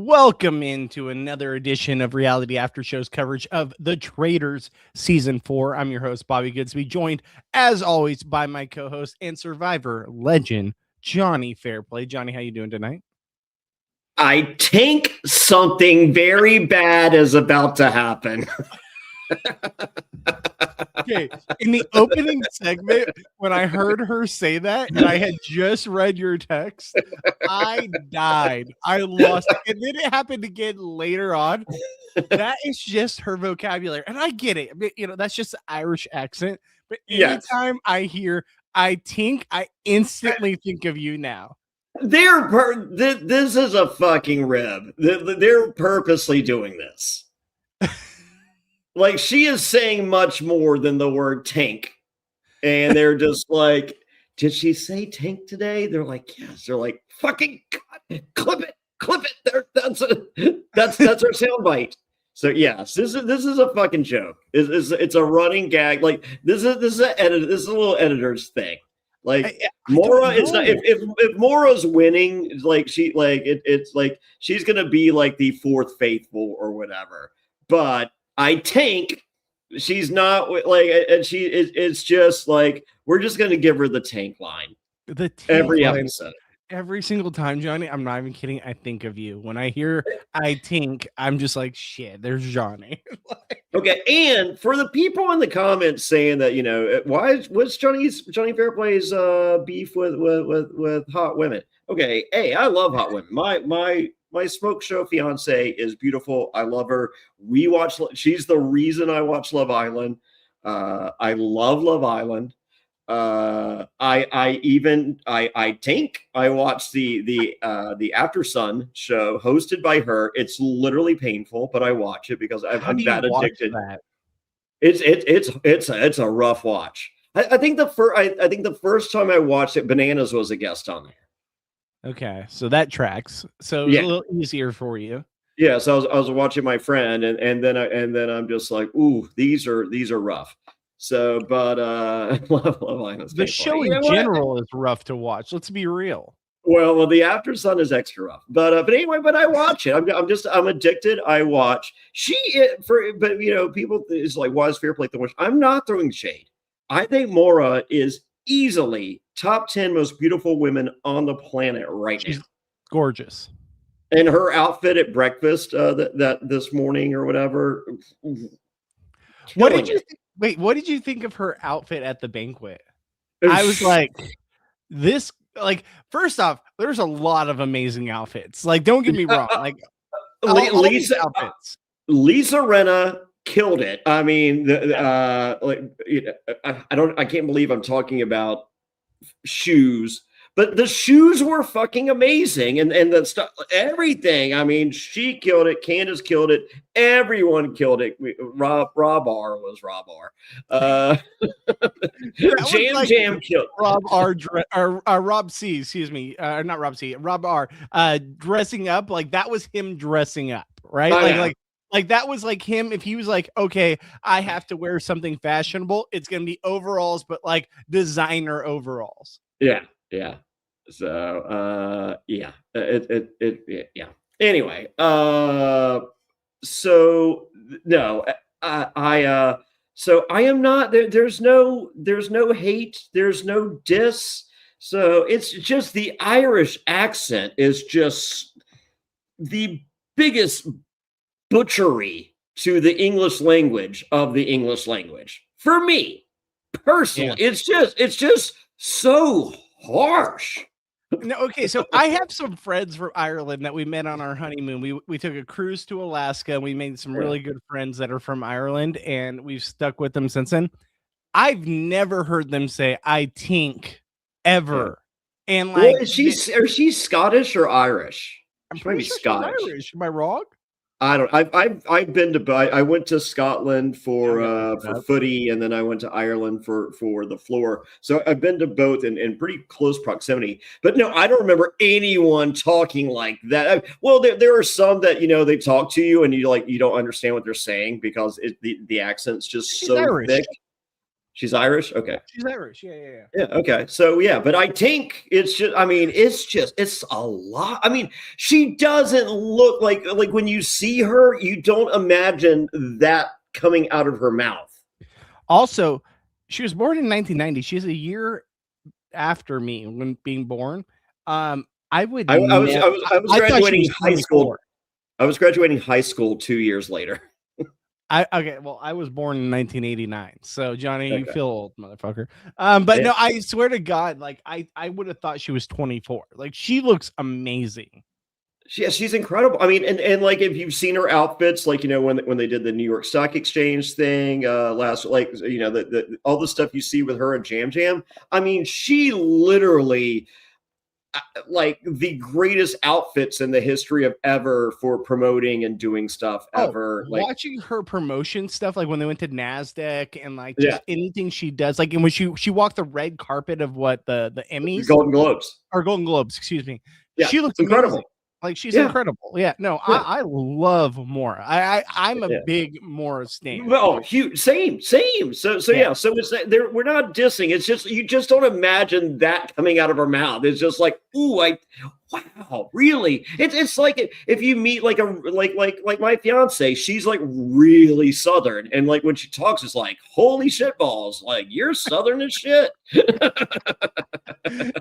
Welcome into another edition of Reality After Show's coverage of The Traitors Season 4. I'm your host, Bobby Goodsby, joined, as always, by my co-host and Survivor legend, Jonny Fairplay. Johnny, how you doing tonight? I think something very bad is about to happen. Okay, in the opening segment, when I heard her say that, and I had just read your text, I died. I lost it. And then it happened again later on. That is just her vocabulary. And I get it. That's just the Irish accent. But anytime I hear I think, I instantly think of you now. This is a fucking rib. They're purposely doing this. Like, she is saying much more than the word tank. And they're just like, did she say tank today? They're like, yes. They're like, fucking God, clip it. That's our soundbite. So yes, this is a fucking joke. It's a running gag. Like this is a little editor's thing. Like Maura is not. If Maura's winning, it's like she's gonna be like the fourth faithful or whatever. But I tank. She's not like, and it's just like we're just gonna give her the tank line. The tank every line. episode. Every single time, Johnny, I'm not even kidding. I think of you. When I hear I think, I'm just like, shit, there's Johnny. Okay, and for the people in the comments saying that, what's Johnny Fairplay's beef with hot women? Okay, hey, I love hot women. My smoke show fiance is beautiful. I love her. She's the reason I watch Love Island. I love Love Island. I think I watched the After Sun show hosted by her. It's literally painful, but I watch it because I'm that addicted. It's a rough watch. I think the first time I watched it, Bananas was a guest on there. Okay, so that tracks. So it's a little easier for you. Yeah, so I was watching my friend, and then I'm just like, ooh, these are rough. So, but Love Island's the show in general is rough to watch. Let's be real. Well, the After Sun is extra rough, but anyway, but I watch it. I'm addicted. I watch. People is like, why is Fairplay the worst? I'm not throwing shade. I think Maura is easily top 10 most beautiful women on the planet right now. Gorgeous. And her outfit at breakfast that this morning or whatever. What did you think? Wait, what did you think of her outfit at the banquet? I was like, first off, there's a lot of amazing outfits. Like, don't get me wrong. Like, Lisa Rinna killed it. I mean, I can't believe I'm talking about shoes. But the shoes were fucking amazing, and the stuff, everything. I mean, she killed it. Candace killed it. Everyone killed it. Rob R was Rob R. Jam killed Rob R. Rob C. Excuse me, not Rob C. Rob R. Dressing up, like that was him dressing up, right? Like that was like him. If he was like, okay, I have to wear something fashionable, it's gonna be overalls, but like designer overalls. Yeah. So, yeah. Anyway, so no, so I am not there. There's no hate. There's no diss. So it's just the Irish accent is just the biggest butchery to the English language of the English language. For me, personally, it's just so harsh. No, okay, so I have some friends from Ireland that we met on our honeymoon. We took a cruise to Alaska, and we made some really good friends that are from Ireland, and we've stuck with them since then. I've never heard them say "I think" ever. And like, is she Scottish or Irish? I'm pretty sure Scottish. Irish. Am I wrong? I don't. I've been to. I went to Scotland for footy, and then I went to Ireland for the floor. So I've been to both in pretty close proximity. But no, I don't remember anyone talking like that. Well, there are some that they talk to you, and you don't understand what they're saying because the accent's just so thick. She's Irish? Okay. She's Irish. Yeah. Yeah, okay. So yeah, but I think it's just, I mean, it's a lot. I mean, she doesn't look like when you see her, you don't imagine that coming out of her mouth. Also, she was born in 1990. She's a year after me when being born. I was graduating high school. I was graduating high school 2 years later. Well, I was born in 1989. So Johnny, you feel old, motherfucker. But yeah. No, I swear to God, like I would have thought she was 24. Like she looks amazing. Yeah, she's incredible. I mean, and like if you've seen her outfits, like when they did the New York Stock Exchange thing last, like the all the stuff you see with her and Jam Jam. I mean, she literally like the greatest outfits in the history of ever for promoting and doing stuff ever. Like watching her promotion stuff, like when they went to NASDAQ and like just anything she does, like and when she walked the red carpet of what the Emmys, Golden Globes, excuse me. Yeah, she looks incredible. Amazing. Like she's incredible. Yeah, no, yeah. I love Maura. I'm a big Maura stan. Oh, huge, same. So yeah. So it's there. We're not dissing. It's just you just don't imagine that coming out of her mouth. It's just like, ooh, wow, really? It's like if you meet like my fiance, she's like really Southern, and like when she talks, it's like, holy shit balls, like you're Southern as shit.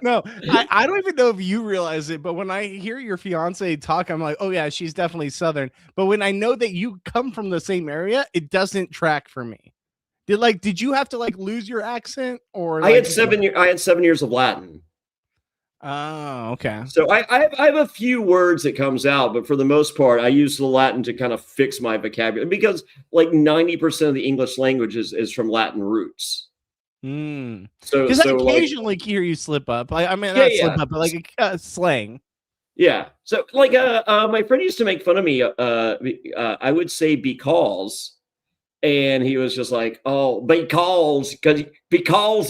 No, I don't even know if you realize it, but when I hear your fiance talk, I'm like, oh yeah, she's definitely Southern. But when I know that you come from the same area, it doesn't track for me. Did you have to like lose your accent, or I had 7 years of Latin. Oh, okay. So I have a few words that comes out, but for the most part, I use the Latin to kind of fix my vocabulary because like 90% of the English language is from Latin roots. So because I occasionally hear you slip up. Slip up, but like slang. Yeah. So like my friend used to make fun of me. I would say because, and he was just like, oh, because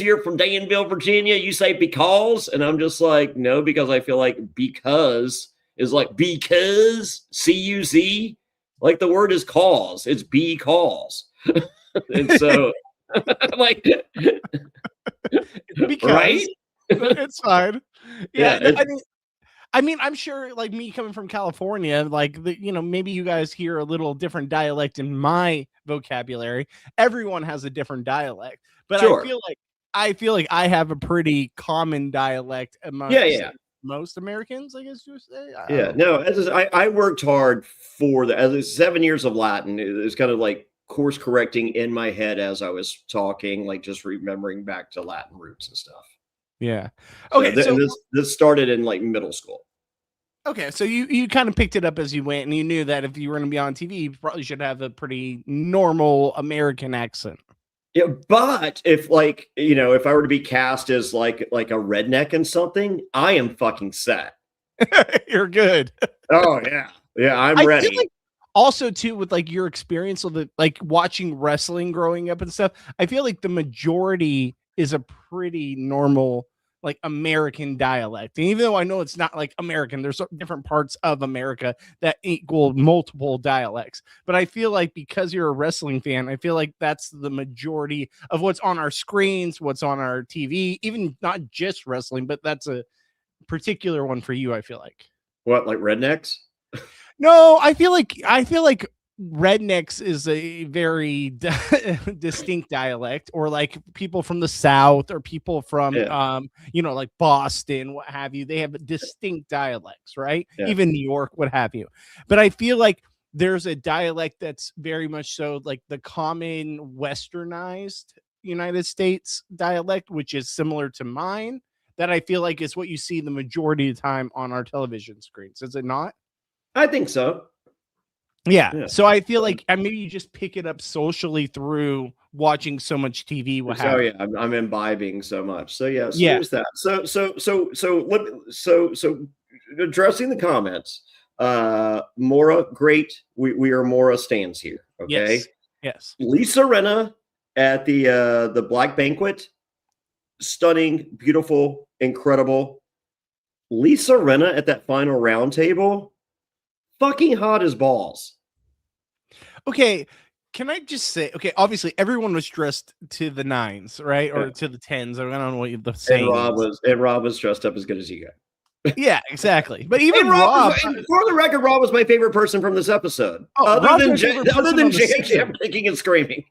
you're from Danville, Virginia, you say because, and I'm just like, no, because I feel like because is like because C-U-Z, like the word is cause, it's because, and so. Like because right? It's fine. Yeah, I mean, I'm sure like me coming from California, like maybe you guys hear a little different dialect in my vocabulary. Everyone has a different dialect, but sure. I feel like I have a pretty common dialect among most Americans, I guess you would say. No, I worked hard for that. As 7 years of Latin, it was kind of like course correcting in my head as I was talking, like just remembering back to Latin roots and stuff. Yeah. Okay. So this started in like middle school. Okay. So you kind of picked it up as you went, and you knew that if you were going to be on TV, you probably should have a pretty normal American accent. Yeah. But if like, if I were to be cast as like a redneck in something, I am fucking set. You're good. Oh yeah. Yeah. I'm ready. Also, too, with like your experience of like watching wrestling growing up and stuff, I feel like the majority is a pretty normal like American dialect. And even though I know it's not like American, there's different parts of America that equal multiple dialects. But I feel like because you're a wrestling fan, I feel like that's the majority of what's on our screens, what's on our TV, even not just wrestling, but that's a particular one for you, I feel like. What, like rednecks? No, I feel like rednecks is a very distinct dialect, or like people from the South or people from, like Boston, what have you. They have distinct dialects, right? Yeah. Even New York, what have you. But I feel like there's a dialect that's very much so like the common westernized United States dialect, which is similar to mine, that I feel like is what you see the majority of the time on our television screens. Is it not? I think so. Yeah. So I feel like maybe you just pick it up socially through watching so much TV. I'm imbibing so much. So there's that. So addressing the comments, Maura, great. We are Maura stands here. Okay. Yes. Lisa Rinna at the Black Banquet, stunning, beautiful, incredible. Lisa Rinna at that final round table, fucking hot as balls. Okay, Can I just say, okay, obviously everyone was dressed to the nines, right? Or to the tens. I don't know what the saying is. Rob was dressed up as good as he got. Yeah, exactly. But even and Rob, for the record, Rob was my favorite person from this episode. Other than Jam Jam kicking and screaming.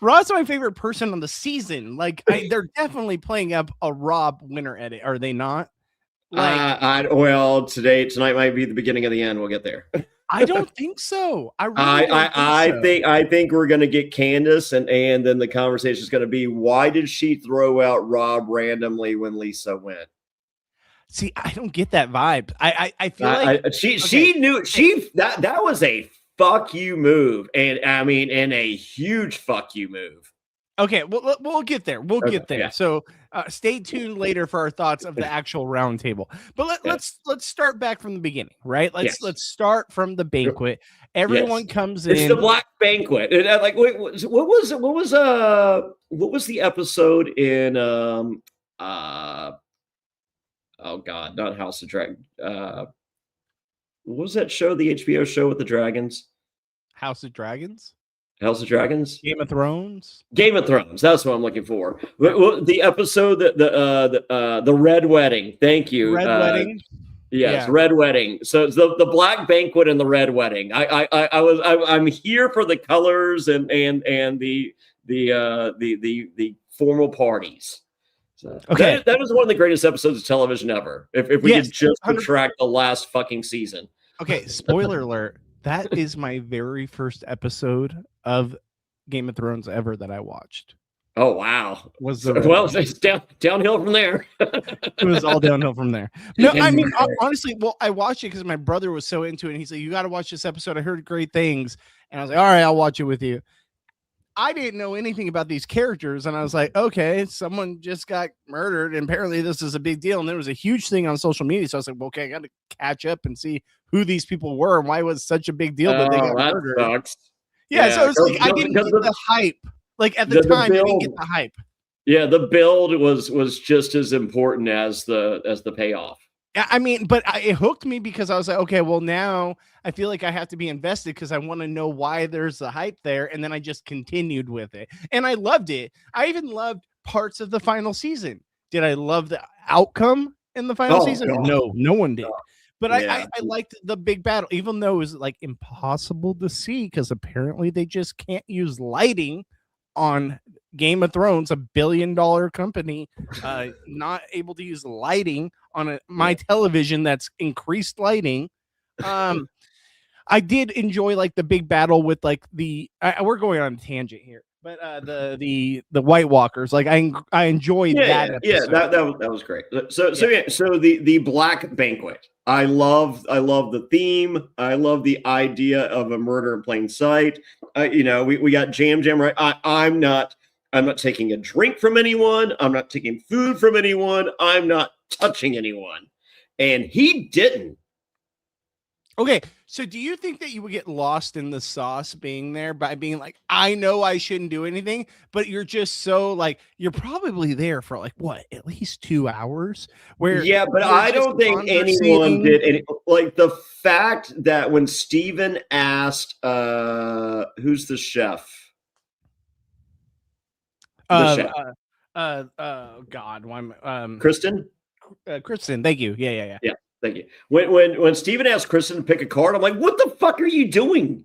Rob's my favorite person on the season. Like they're definitely playing up a Rob winner edit, are they not? Like, tonight might be the beginning of the end. We'll get there. I don't think so. I think we're gonna get Candace, and then the conversation is gonna be, why did she throw out Rob randomly when Lisa went? See, I don't get that vibe. I feel like she knew that was a fuck you move, and a huge fuck you move. Okay, well, we'll get there. We'll get there. Yeah. So stay tuned later for our thoughts of the actual roundtable. But let's start back from the beginning, right? Let's start from the banquet. Everyone comes in. It's the Black Banquet. And wait, what was the episode in oh God, not House of Dragon. What was that show? The HBO show with the dragons? House of Dragons? House of Dragons? Game of Thrones? Game of Thrones. That's what I'm looking for. The episode the Red Wedding. Thank you. Red Wedding. Yes, yeah. Red Wedding. So it's the Black Banquet and the Red Wedding. I'm here for the colors and the formal parties. So okay, that is one of the greatest episodes of television ever. If we could just subtract the last fucking season. Okay, spoiler alert. That is my very first episode of Game of Thrones ever that I watched. Oh wow! It's downhill from there. It was all downhill from there. No, I mean honestly, I watched it because my brother was so into it, and he's like, "You got to watch this episode. I heard great things," and I was like, "All right, I'll watch it with you." I didn't know anything about these characters, and I was like, "Okay, someone just got murdered, and apparently this is a big deal." And there was a huge thing on social media, so I was like, "Well, okay, I got to catch up and see who these people were and why it was such a big deal that they got murdered." Sucks. Yeah, so it's like I didn't get the hype. Like at the time, I didn't get the hype. Yeah, the build was just as important as the payoff. I mean, but it hooked me because I was like, okay, well now I feel like I have to be invested because I want to know why there's the hype there, and then I just continued with it, and I loved it. I even loved parts of the final season. Did I love the outcome in the final season? God. No one did. But I liked the big battle, even though it was like impossible to see because apparently they just can't use lighting on Game of Thrones, a $1 billion company, not able to use lighting on my television that's increased lighting. I did enjoy like the big battle with like we're going on a tangent here, but the White Walkers, like I enjoyed that episode. Yeah, that was great. So the Black Banquet. I love the theme. I love the idea of a murder in plain sight. We got Jam right. I'm not taking a drink from anyone. I'm not taking food from anyone. I'm not touching anyone. And he didn't. Okay, so do you think that you would get lost in the sauce being there by being like, I know I shouldn't do anything, but you're just so like, you're probably there for like, what, at least 2 hours? Yeah, but I don't think anyone did any, like the fact that when Steven asked, who's the chef? God, Kristen? Kristen, thank you. Yeah. Thank you. When Steven asked Kristen to pick a card, I'm like, what the fuck are you doing?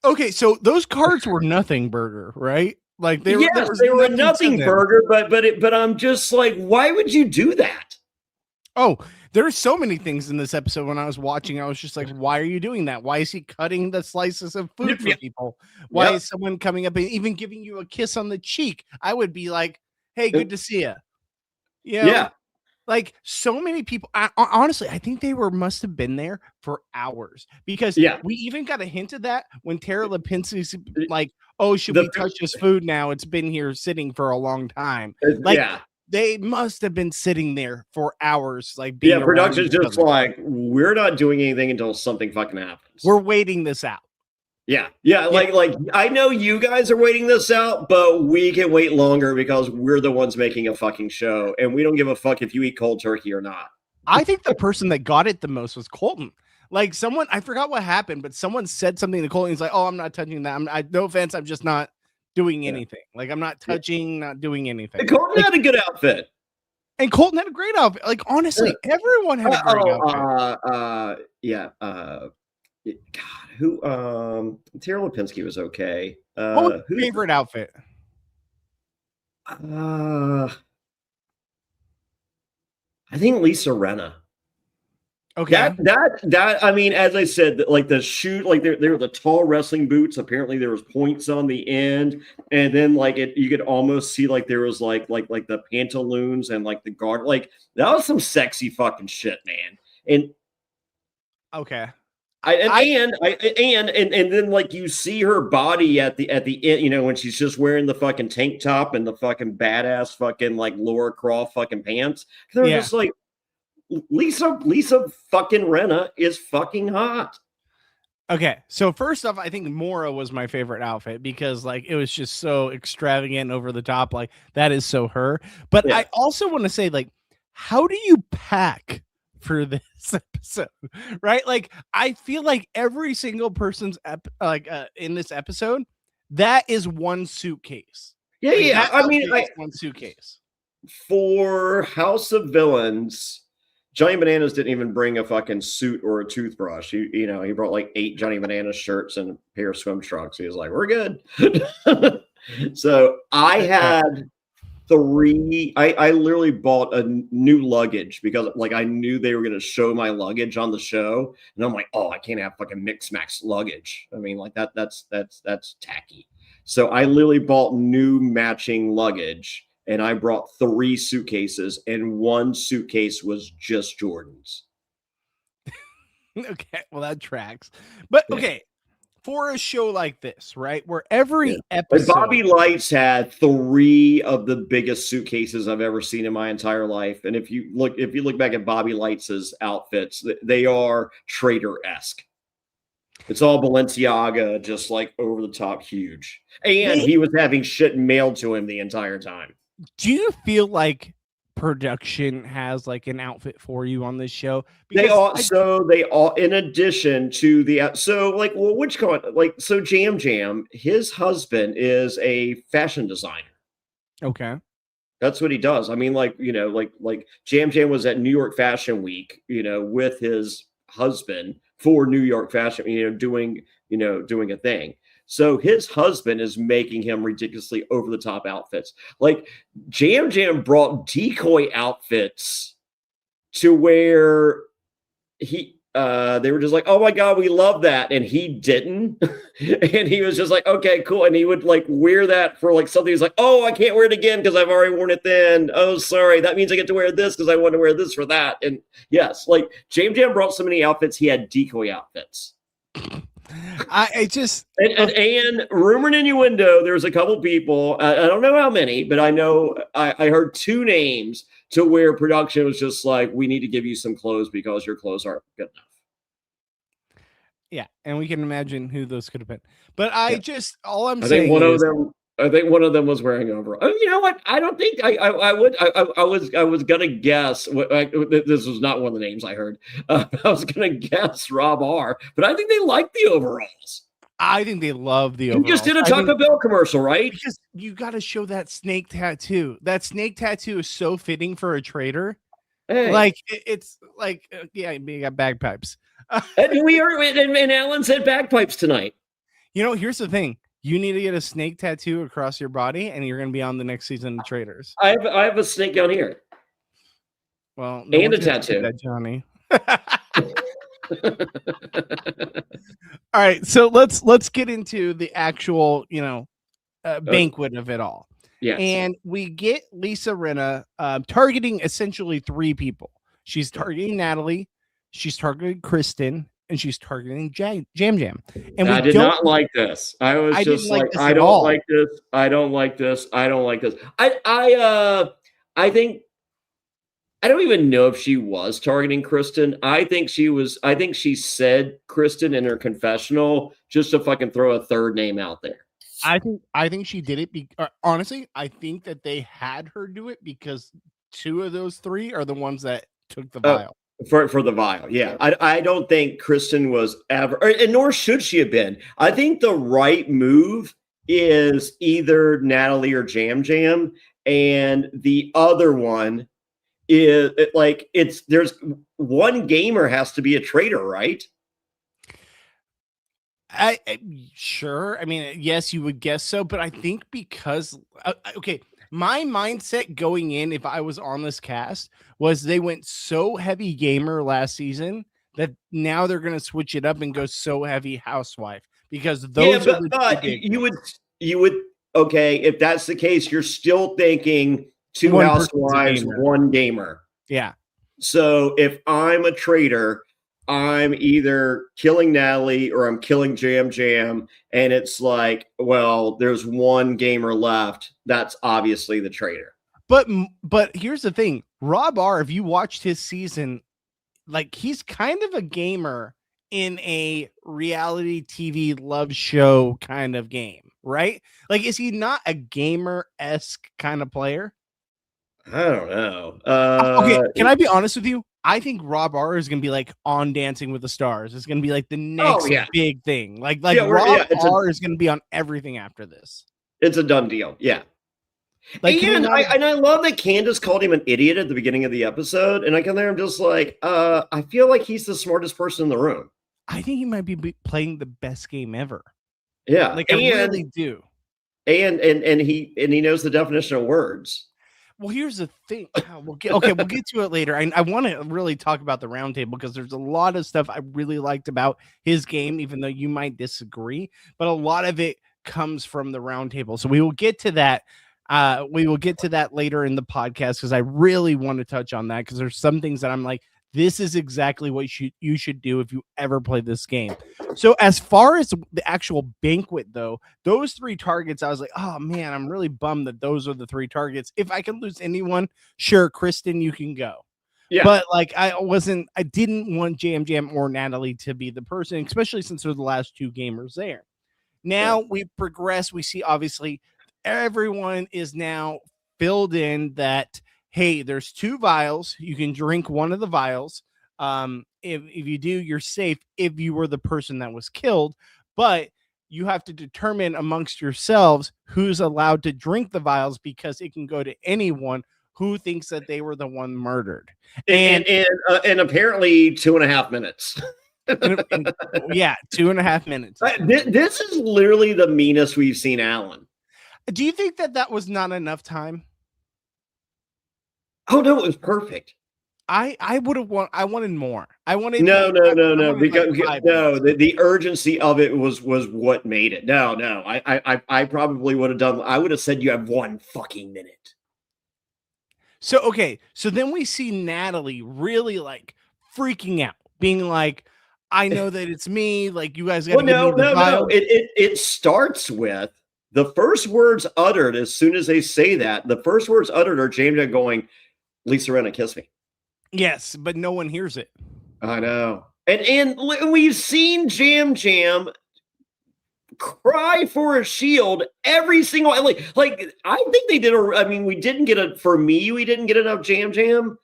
Okay, so those cards were nothing burger, right? Like they were nothing burger, but I'm just like, why would you do that? Oh, there's so many things in this episode. When I was watching, I was just like, why are you doing that? Why is he cutting the slices of food for people? Why is someone coming up and even giving you a kiss on the cheek? I would be like, hey, good to see you. Yeah. Like so many people, honestly, I think they must have been there for hours because we even got a hint of that when Tara Lipinski's like, oh, should we touch this food now? It's been here sitting for a long time. They must have been sitting there for hours. Like, production's just like, we're not doing anything until something fucking happens. We're waiting this out. Yeah. Like I know you guys are waiting this out, but we can wait longer because we're the ones making a fucking show, and we don't give a fuck if you eat cold turkey or not. I think the person that got it the most was Colton. Like someone, I forgot what happened, but someone said something to Cole, and he's like, "Oh, I'm not touching that. No offense, I'm just not doing anything. Like I'm not touching, not doing anything." Colton Like, had a good outfit. and Colton had a great outfit. Like honestly, everyone had a great outfit. Yeah. God, who? Tara Lipinski was okay. What was your Who? favorite outfit? I think Lisa Renna. Okay. That I mean, as I said, like the shoot, like they're the tall wrestling boots. Apparently, there was points on the end, and then like you could almost see like there was like the pantaloons and like the guard. Like that was some sexy fucking shit, man. And okay. And then like you see her body at the end, you know, when she's just wearing the fucking tank top and the fucking badass fucking like Laura Croft fucking pants. They're just like Lisa fucking Renna is fucking hot. Okay, so first off, I think Mora was my favorite outfit because like it was just so extravagant, over the top. Like that is so her. But I also want to say, like, how do you pack for this episode? Right? Like, I feel like every single person's in this episode, that is one suitcase. Yeah. I mean, one suitcase. For House of Villains, Johnny Bananas didn't even bring a fucking suit or a toothbrush. He brought like 8 Johnny Bananas shirts and a pair of swim trunks. He was like, "We're good." So I had 3. I literally bought a new luggage because like I knew they were going to show my luggage on the show, and I'm like, "Oh, I can't have fucking mix max luggage." I mean, like that's tacky. So I literally bought new matching luggage. And I brought 3 suitcases, and 1 suitcase was just Jordans. Okay, well that tracks. But okay, for a show like this, right, where every episode, like Bobby Lights had 3 of the biggest suitcases I've ever seen in my entire life. And if you look back at Bobby Lights' outfits, they are Traitor-esque. It's all Balenciaga, just like over the top, huge. And he was having shit mailed to him the entire time. Do you feel like production has like an outfit for you on this show? Because they all in addition to which one? Like, so Jam, his husband is a fashion designer. Okay. That's what he does. I mean, like, you know, like Jam was at New York Fashion Week, you know, with his husband for New York Fashion, doing a thing. So his husband is making him ridiculously over the top outfits. Like Jam brought decoy outfits to where they were just like, "Oh my God, we love that." And he didn't. And he was just like, "Okay, cool." And he would like wear that for like something. He's like, "Oh, I can't wear it again because I've already worn it then. Oh, sorry. That means I get to wear this because I want to wear this for that." And yes, like Jam brought so many outfits. He had decoy outfits. And rumor and innuendo, there's a couple people, I don't know how many, but I know I heard 2 names to where production was just like, "We need to give you some clothes because your clothes aren't good enough." Yeah, and we can imagine who those could have been. But I think one of them was wearing overalls. Oh, you know what? I don't think I was gonna guess. This was not one of the names I heard. I was gonna guess Rob R, but I think they like the overalls. I think they love the overalls. You just did a Taco Bell commercial, right? Because you got to show that snake tattoo. That snake tattoo is so fitting for a traitor. Hey. Like it's like you got bagpipes. And Alan said bagpipes tonight. Here's the thing. You need to get a snake tattoo across your body, and you're going to be on the next season of Traitors. I have a snake down here. Well, and a tattoo, that, Johnny. All right, so let's get into the actual, banquet of it all. Yeah, and we get Lisa Rinna targeting essentially 3 people. She's targeting Natalie, she's targeting Kristen, and she's targeting Jam. And I did not like this. I was just like, I don't like this. I don't like this. I don't like this. I think I don't even know if she was targeting Kristen. I think she said Kristen in her confessional just to fucking throw a third name out there. I think she did it. Honestly, I think that they had her do it because 2 of those 3 are the ones that took the vial. For the vial. Yeah. I don't think Kristen was ever, and nor should she have been. I think the right move is either Natalie or Jam Jam. And the other one is like, there's one gamer has to be a traitor, right? Sure. I mean, yes, you would guess so, but I think because okay, my mindset going in, if I was on this cast, was they went so heavy gamer last season that now they're going to switch it up and go so heavy housewife because those are the two big you would okay, if that's the case, you're still thinking two One housewives, gamer. one gamer. Yeah. So if I'm a traitor, I'm either killing Natalie or I'm killing Jam Jam. And it's like, well, there's one gamer left. That's obviously the traitor. But here's the thing. Rob R, if you watched his season, like he's kind of a gamer in a reality TV love show kind of game, right? Like, is he not a gamer-esque kind of player? I don't know. Okay, can I be honest with you? I think Rob R is going to be like on Dancing with the Stars. It's going to be like the next big thing. Like Rob R is going to be on everything after this. It's a done deal. Yeah. Like, and I love that Candace called him an idiot at the beginning of the episode. And I can there, I'm just like, I feel like he's the smartest person in the room. I think he might be playing the best game ever. Yeah. Like I really do. And he knows the definition of words. Well, here's the thing. We'll get to it later. I want to really talk about the roundtable because there's a lot of stuff I really liked about his game, even though you might disagree. But a lot of it comes from the roundtable. So we will get to that. We will get to that later in the podcast because I really want to touch on that because there's some things that I'm like, this is exactly what you should do if you ever play this game. So as far as the actual banquet, though, those three targets, I was like, oh, man, I'm really bummed that those are the three targets. If I can lose anyone, sure, Kristen, you can go. Yeah. But like I didn't want Jam Jam or Natalie to be the person, especially since they're the last two gamers there. Now we progress. We see obviously everyone is now filled in that, hey, there's two vials. You can drink one of the vials. If you do, you're safe if you were the person that was killed. But you have to determine amongst yourselves who's allowed to drink the vials because it can go to anyone who thinks that they were the one murdered. And apparently 2.5 minutes. Yeah, 2.5 minutes. This is literally the meanest we've seen Alan. Do you think that was not enough time? Oh no, it was perfect. I wanted more. I wanted no because the urgency of it was what made it. No, I probably would have done. I would have said you have 1 fucking minute. So okay, so then we see Natalie really like freaking out, being like, I know that it's me. Like you guys got to give me the vial. It starts with the first words uttered as soon as they say that. The first words uttered are James going, Lisa Rinna, kiss me. Yes, but no one hears it. I know. And we've seen Jam Jam cry for a shield every single like I think they did we didn't get enough Jam Jam.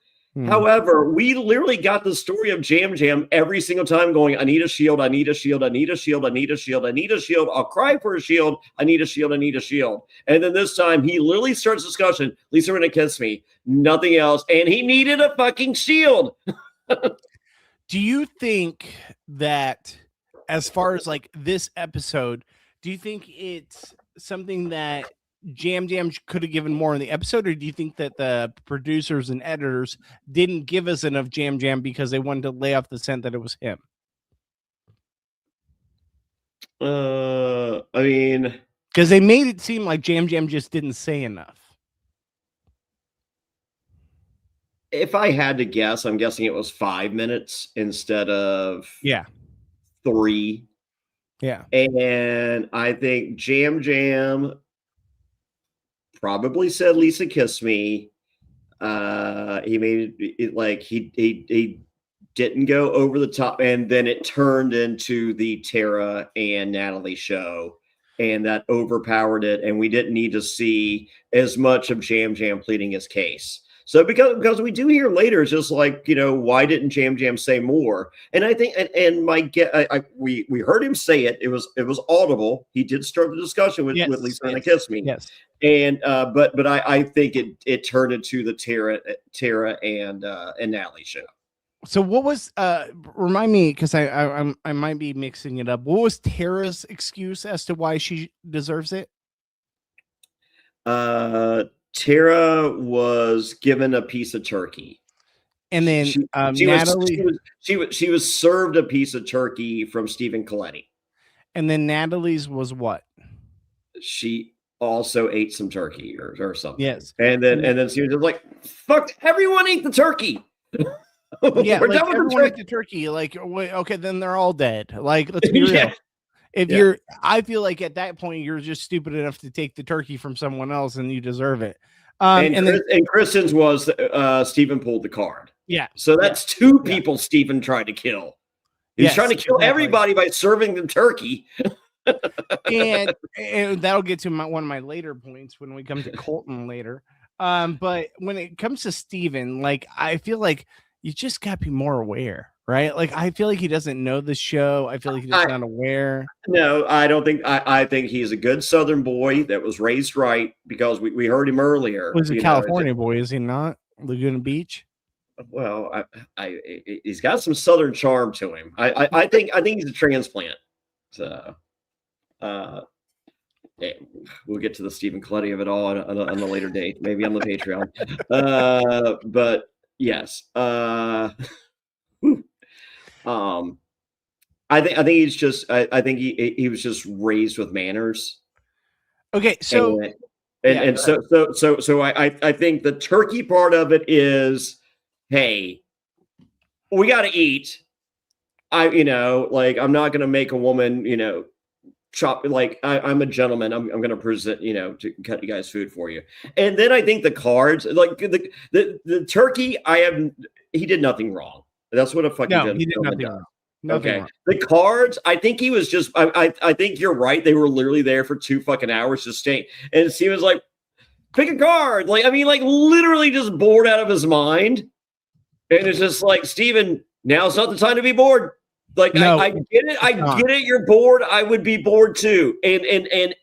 However, we literally got the story of Jam Jam every single time going, I need a shield, I need a shield, I need a shield, I need a shield, I need a shield, I'll cry for a shield, I need a shield, I need a shield. And then this time he literally starts discussion, Lisa Rinna kiss me, nothing else, and he needed a fucking shield. Do you think that as far as like this episode, do you think it's something that Jam Jam could have given more in the episode, or do you think that the producers and editors didn't give us enough Jam Jam because they wanted to lay off the scent that it was him? I mean, because they made it seem like Jam Jam just didn't say enough. If I had to guess, I'm guessing it was 5 minutes instead of 3. Yeah. And I think Jam Jam probably said Lisa kiss me. He made it like he didn't go over the top, and then it turned into the Tara and Natalie show, and that overpowered it, and we didn't need to see as much of Jam Jam pleading his case. So because we do hear later, it's just like, why didn't Jam Jam say more? And I think, and my get, we heard him say it. It was audible. He did start the discussion with Lisa and Kiss Me. Yes. And but I think it turned into the Tara and Natalie show. So what was remind me, because I might be mixing it up. What was Tara's excuse as to why she deserves it? Tara was given a piece of turkey, and then Natalie she was served a piece of turkey from Stephen Coletti, and then Natalie's was what? She also ate some turkey or something. Yes, and then she was just like, "Fuck, everyone ate the turkey." Yeah, like everyone ate the turkey. Like, okay, then they're all dead. Like, let's be real. If I feel like at that point you're just stupid enough to take the turkey from someone else and you deserve it. And Kristen's was Stephen pulled the card. Yeah. So that's two people Stephen tried to kill. He's trying to kill everybody by serving them turkey. and that'll get to one of my later points when we come to Colton later. But when it comes to Stephen, like, I feel like you just got to be more aware. Right? Like, I feel like he doesn't know the show. I feel like he's not aware. No, I don't think. I think he's a good Southern boy that was raised right, because we heard him earlier. He's a California boy, is he not? Laguna Beach. Well, he's got some Southern charm to him. I think he's a transplant. So, we'll get to the Stephen Coletti of it all on a later date, maybe on the Patreon. But yes. I think he's just. I think he was just raised with manners. Okay, so so I think the turkey part of it is, hey, we got to eat. I'm not going to make a woman, chop, like, I'm a gentleman. I'm going to present, to cut you guys food for you. And then I think the cards, like the turkey, he did nothing wrong. That's what a fucking he did nothing wrong. Nothing wrong. The cards, I think he was just. I think you're right. They were literally there for 2 fucking hours just staying, and he was like, "Pick a card." Like, literally just bored out of his mind. And it's just like, Steven, now's not the time to be bored. Like, no, I get it. I get it. You're bored. I would be bored too. And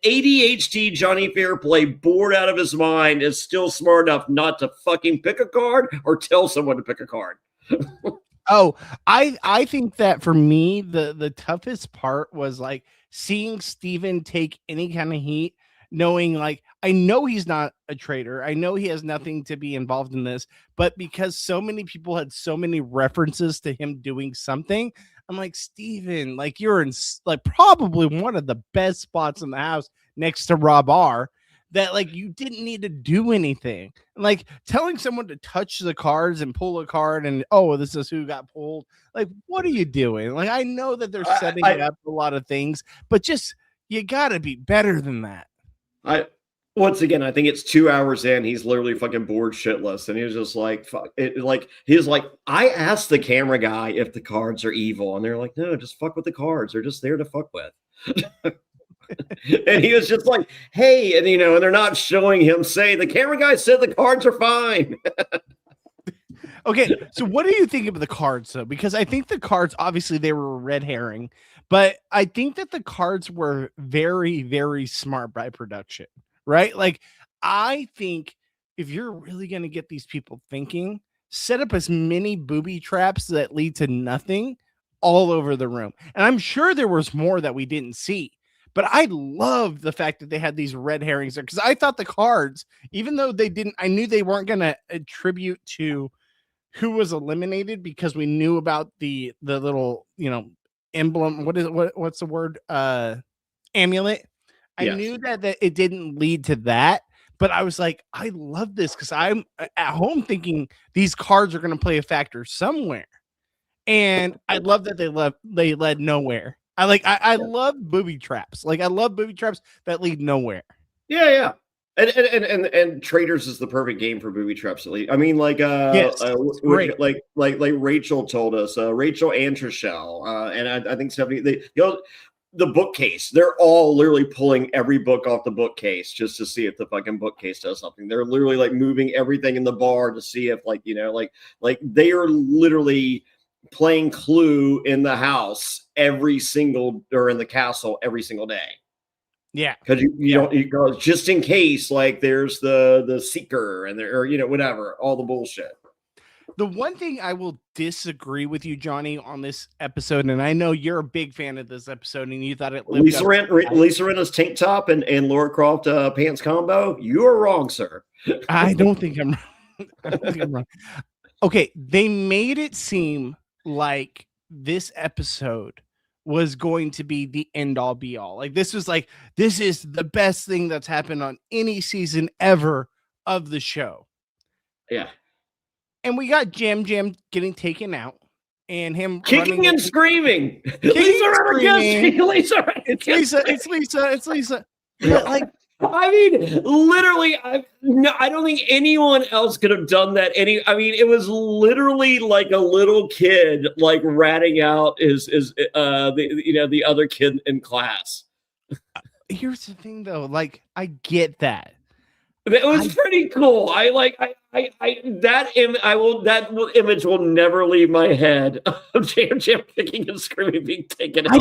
ADHD Jonny Fairplay, bored out of his mind, is still smart enough not to fucking pick a card or tell someone to pick a card. Oh, I think that for me, the toughest part was like seeing Steven take any kind of heat, knowing, like, I know he's not a traitor. I know he has nothing to be involved in this, but because so many people had so many references to him doing something, I'm like, Steven, like, you're in like probably one of the best spots in the house next to Rob R. That, like, you didn't need to do anything. Like, telling someone to touch the cards and pull a card and, oh, this is who got pulled. Like, what are you doing? Like, I know that they're setting up a lot of things, but just, you got to be better than that. Once again, I think it's 2 hours in. He's literally fucking bored shitless. And he was just like, fuck it. Like, he's like, I asked the camera guy if the cards are evil. And they're like, no, just fuck with the cards. They're just there to fuck with. And he was just like, hey, and and they're not showing him say, the camera guy said the cards are fine. Okay, so what do you think of the cards, though? Because I think the cards, obviously, they were a red herring, but I think that the cards were very, very smart by production, right? Like, I think if you're really going to get these people thinking, set up as many booby traps that lead to nothing all over the room. And I'm sure there was more that we didn't see. But I love the fact that they had these red herrings there, because I thought the cards, even though I knew they weren't going to attribute to who was eliminated, because we knew about the little, emblem. What's the word? Amulet. I knew that it didn't lead to that, but I was like, I love this, because I'm at home thinking these cards are going to play a factor somewhere. And I love that they led nowhere. I love booby traps. Like, I love booby traps that lead nowhere. Yeah. And Traitors is the perfect game for booby traps. At least, I mean, like, great. Like Rachel told us, Rachel and Trishelle, and I think Stephanie. the bookcase. They're all literally pulling every book off the bookcase just to see if the fucking bookcase does something. They're literally like moving everything in the bar to see if like, like they are literally playing Clue in the house or in the castle every single day. Yeah. Because you don't, just in case, like there's the seeker and there, or, whatever, all the bullshit. The one thing I will disagree with you, Johnny, on this episode, and I know you're a big fan of this episode, and you thought it lived Lisa Rinna's tank top and Laura Croft pants combo. You are wrong, sir. I don't think I'm wrong. Okay, they made it seem like this episode was going to be the end all be all. Like this is the best thing that's happened on any season ever of the show. Yeah. And we got Jam getting taken out and him kicking and screaming. It's Lisa. But like, I mean, literally, I don't think anyone else could have done that. It was literally like a little kid, like ratting out the other kid in class. Here's the thing, though. Like, I get that. It was pretty cool. That image will never leave my head of Jam kicking and screaming being taken out.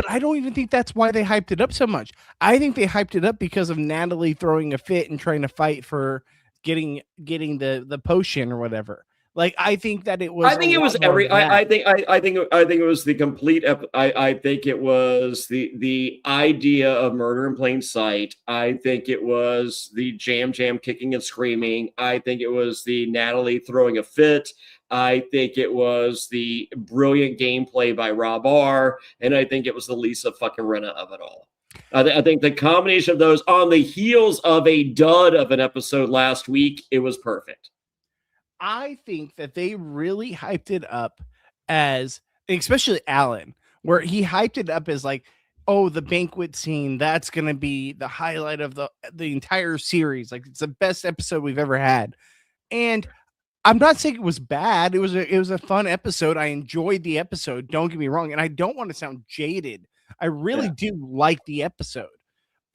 I don't even think that's why they hyped it up so much. I think they hyped it up because of Natalie throwing a fit and trying to fight for getting the potion or whatever. Like, I think that it was. I think it was I think it was the complete. I think it was the idea of murder in plain sight. I think it was the Jam kicking and screaming. I think it was the Natalie throwing a fit. I think it was the brilliant gameplay by Rob R. And I think it was the Lisa fucking Rinna of it all. I think the combination of those on the heels of a dud of an episode last week, it was perfect. I think that they really hyped it up as, especially Alan, where he hyped it up as like, oh, the banquet scene, that's going to be the highlight of the entire series. Like, it's the best episode we've ever had. And I'm not saying it was bad. It was a fun episode. I enjoyed the episode. Don't get me wrong. And I don't want to sound jaded. I really do like the episode.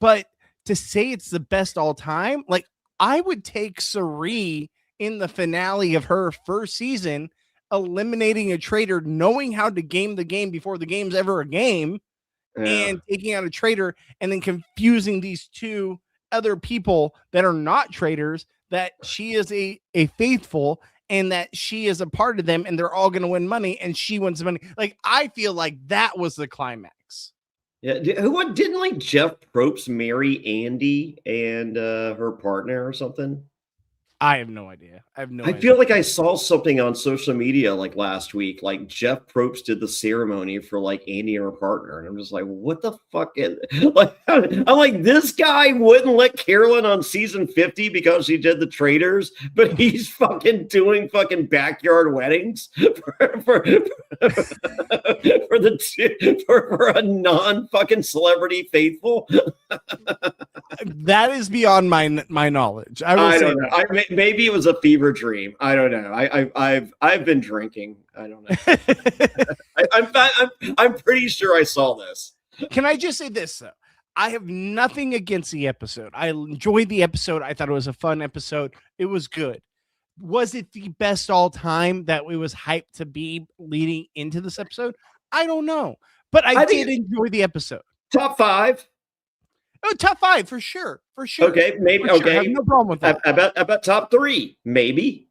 But to say it's the best all time, like, I would take Sari in the finale of her first season, eliminating a traitor, knowing how to game the game before the game's ever a game, and taking out a traitor, and then confusing these two other people that are not traitors, that she is a faithful, and that she is a part of them, and they're all going to win money, and she wins money. Like, I feel like that was the climax. Yeah, didn't like Jeff Probst marry Andy and her partner or something? I have no idea. I feel like I saw something on social media like last week, like Jeff Probst did the ceremony for like Andy and her partner, and I'm just like, what the fuck is like? I'm like, this guy wouldn't let Carolyn on season 50 because she did the Traitors, but he's fucking doing fucking backyard weddings for a non fucking celebrity faithful. That is beyond my knowledge. I don't know. Maybe it was a fever dream. I don't know. I've been drinking. I don't know. I'm pretty sure I saw this. Can I just say this though? I have nothing against the episode. I enjoyed the episode. I thought it was a fun episode. It was good. Was it the best all time that it was hyped to be leading into this episode? I don't know, but I did enjoy the episode. Top 5. Oh, top 5 for sure. Okay, maybe. Sure. Okay, I have no problem with that. About top 3, maybe.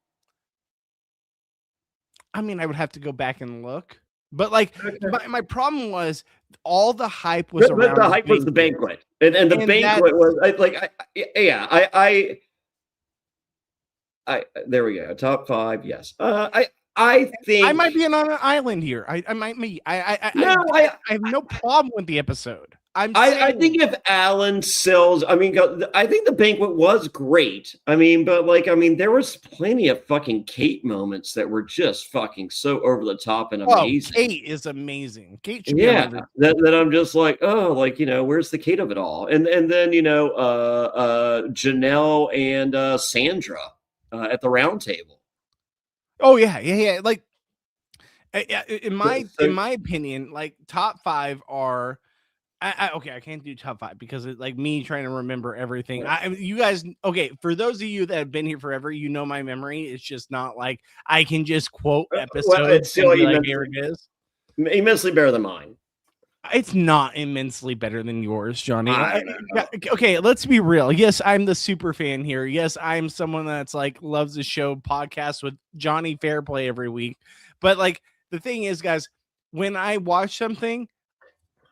I mean, I would have to go back and look, but like my problem was all the hype was around. The hype was the banquet, and the banquet was I there we go. Top 5, yes. I think I might be on an island here. I might be. I have no problem with the episode. I think if Alan sells, I think the banquet was great. There was plenty of fucking Kate moments that were just fucking so over the top and amazing. Kate is amazing. Kate, that I'm just like, where's the Kate of it all? And then Janelle and Sandra at the round table. Oh yeah. Like, In my opinion, like top 5 are. Okay, I can't do top 5 because it's like me trying to remember everything. You guys, okay, for those of you that have been here forever, you know my memory is just not like I can just quote episodes and be like, here it is. Immensely better than mine. It's not immensely better than yours, Johnny. Okay, let's be real. Yes, I'm the super fan here. Yes, I'm someone that's like loves the show podcast with Jonny Fairplay every week. But like the thing is, guys, when I watch something,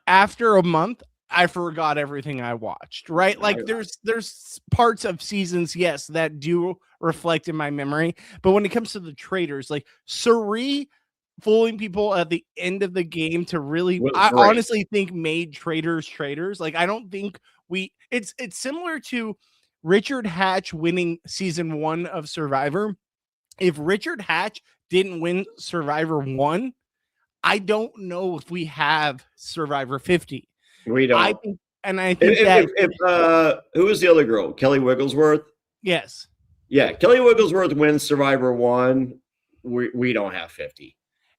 after a month, I forgot everything I watched, right? Like there's parts of seasons, yes, that do reflect in my memory. But when it comes to the Traitors, like Suri fooling people at the end of the game to really, I honestly think made Traitors. Like I don't think it's similar to Richard Hatch winning season 1 of Survivor. If Richard Hatch didn't win Survivor 1, I don't know if we have Survivor 50. We don't. I think that who was the other girl? Kelly Wigglesworth? Yes. Yeah, Kelly Wigglesworth wins Survivor 1. We don't have 50.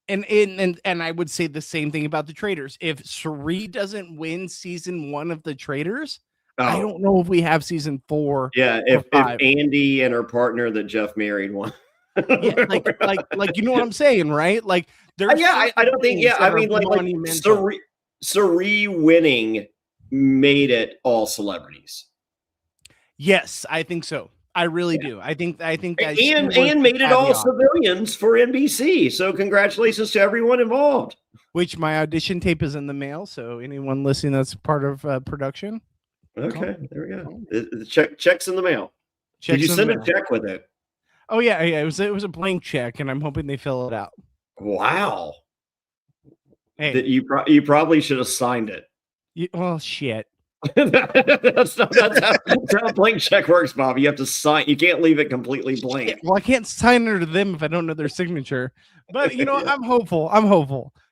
And I would say the same thing about the Traitors. If Suri doesn't win season 1 of the Traitors, I don't know if we have season 4. Yeah, if Andy and her partner that Jeff married won. Yeah, like you know what I'm saying, right? Like there's I don't think I mean like Suri winning made it all celebrities. Yes, I think so. I really do. I think that and made it all civilians for NBC. So congratulations to everyone involved. Which my audition tape is in the mail. So anyone listening that's part of production. Okay, there we go. The check's in the mail. Did you send a check with it? Oh yeah. It was a blank check, and I'm hoping they fill it out. Wow. Hey, that you probably should have signed it. Well, shit. that's how a blank check works, Bob. You have to sign. You can't leave it completely blank. Shit. Well, I can't sign it to them if I don't know their signature. But you know, I'm hopeful.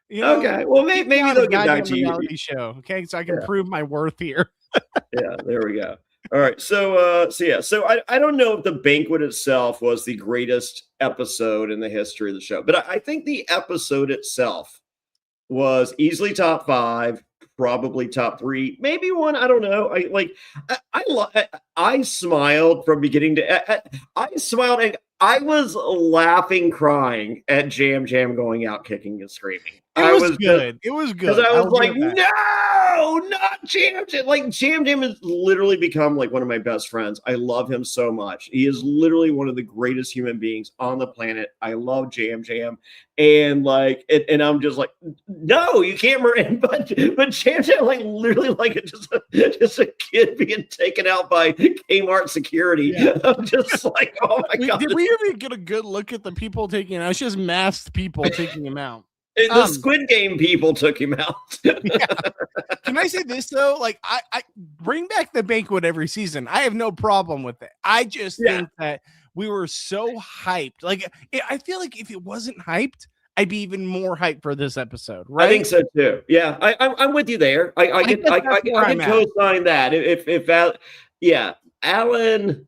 You know, okay. Well, maybe they'll get back to you. Show, okay, so I can prove my worth here. Yeah, there we go. All right. So I don't know if the banquet itself was the greatest episode in the history of the show, but I think the episode itself was easily top 5, probably top 3, maybe 1. I don't know. I smiled from beginning to I smiled and I was laughing, crying at Jam going out, kicking and screaming. It was good. Because I was like, no, not Jam. Like Jam has literally become like one of my best friends. I love him so much. He is literally one of the greatest human beings on the planet. I love Jam. And like, and I'm just like, no, you can't. But Jam like literally like just a kid being taken out by Kmart security. Yeah. I'm just like, oh my God. Did we even get a good look at the people taking him out? It's just masked people taking him out. The Squid Game people took him out. Yeah. Can I say this though? Like, I bring back the banquet every season. I have no problem with it. I just think that we were so hyped. Like, I feel like if it wasn't hyped, I'd be even more hyped for this episode. Right? I think so too. Yeah, I'm with you there. I can co-sign that. If Alan.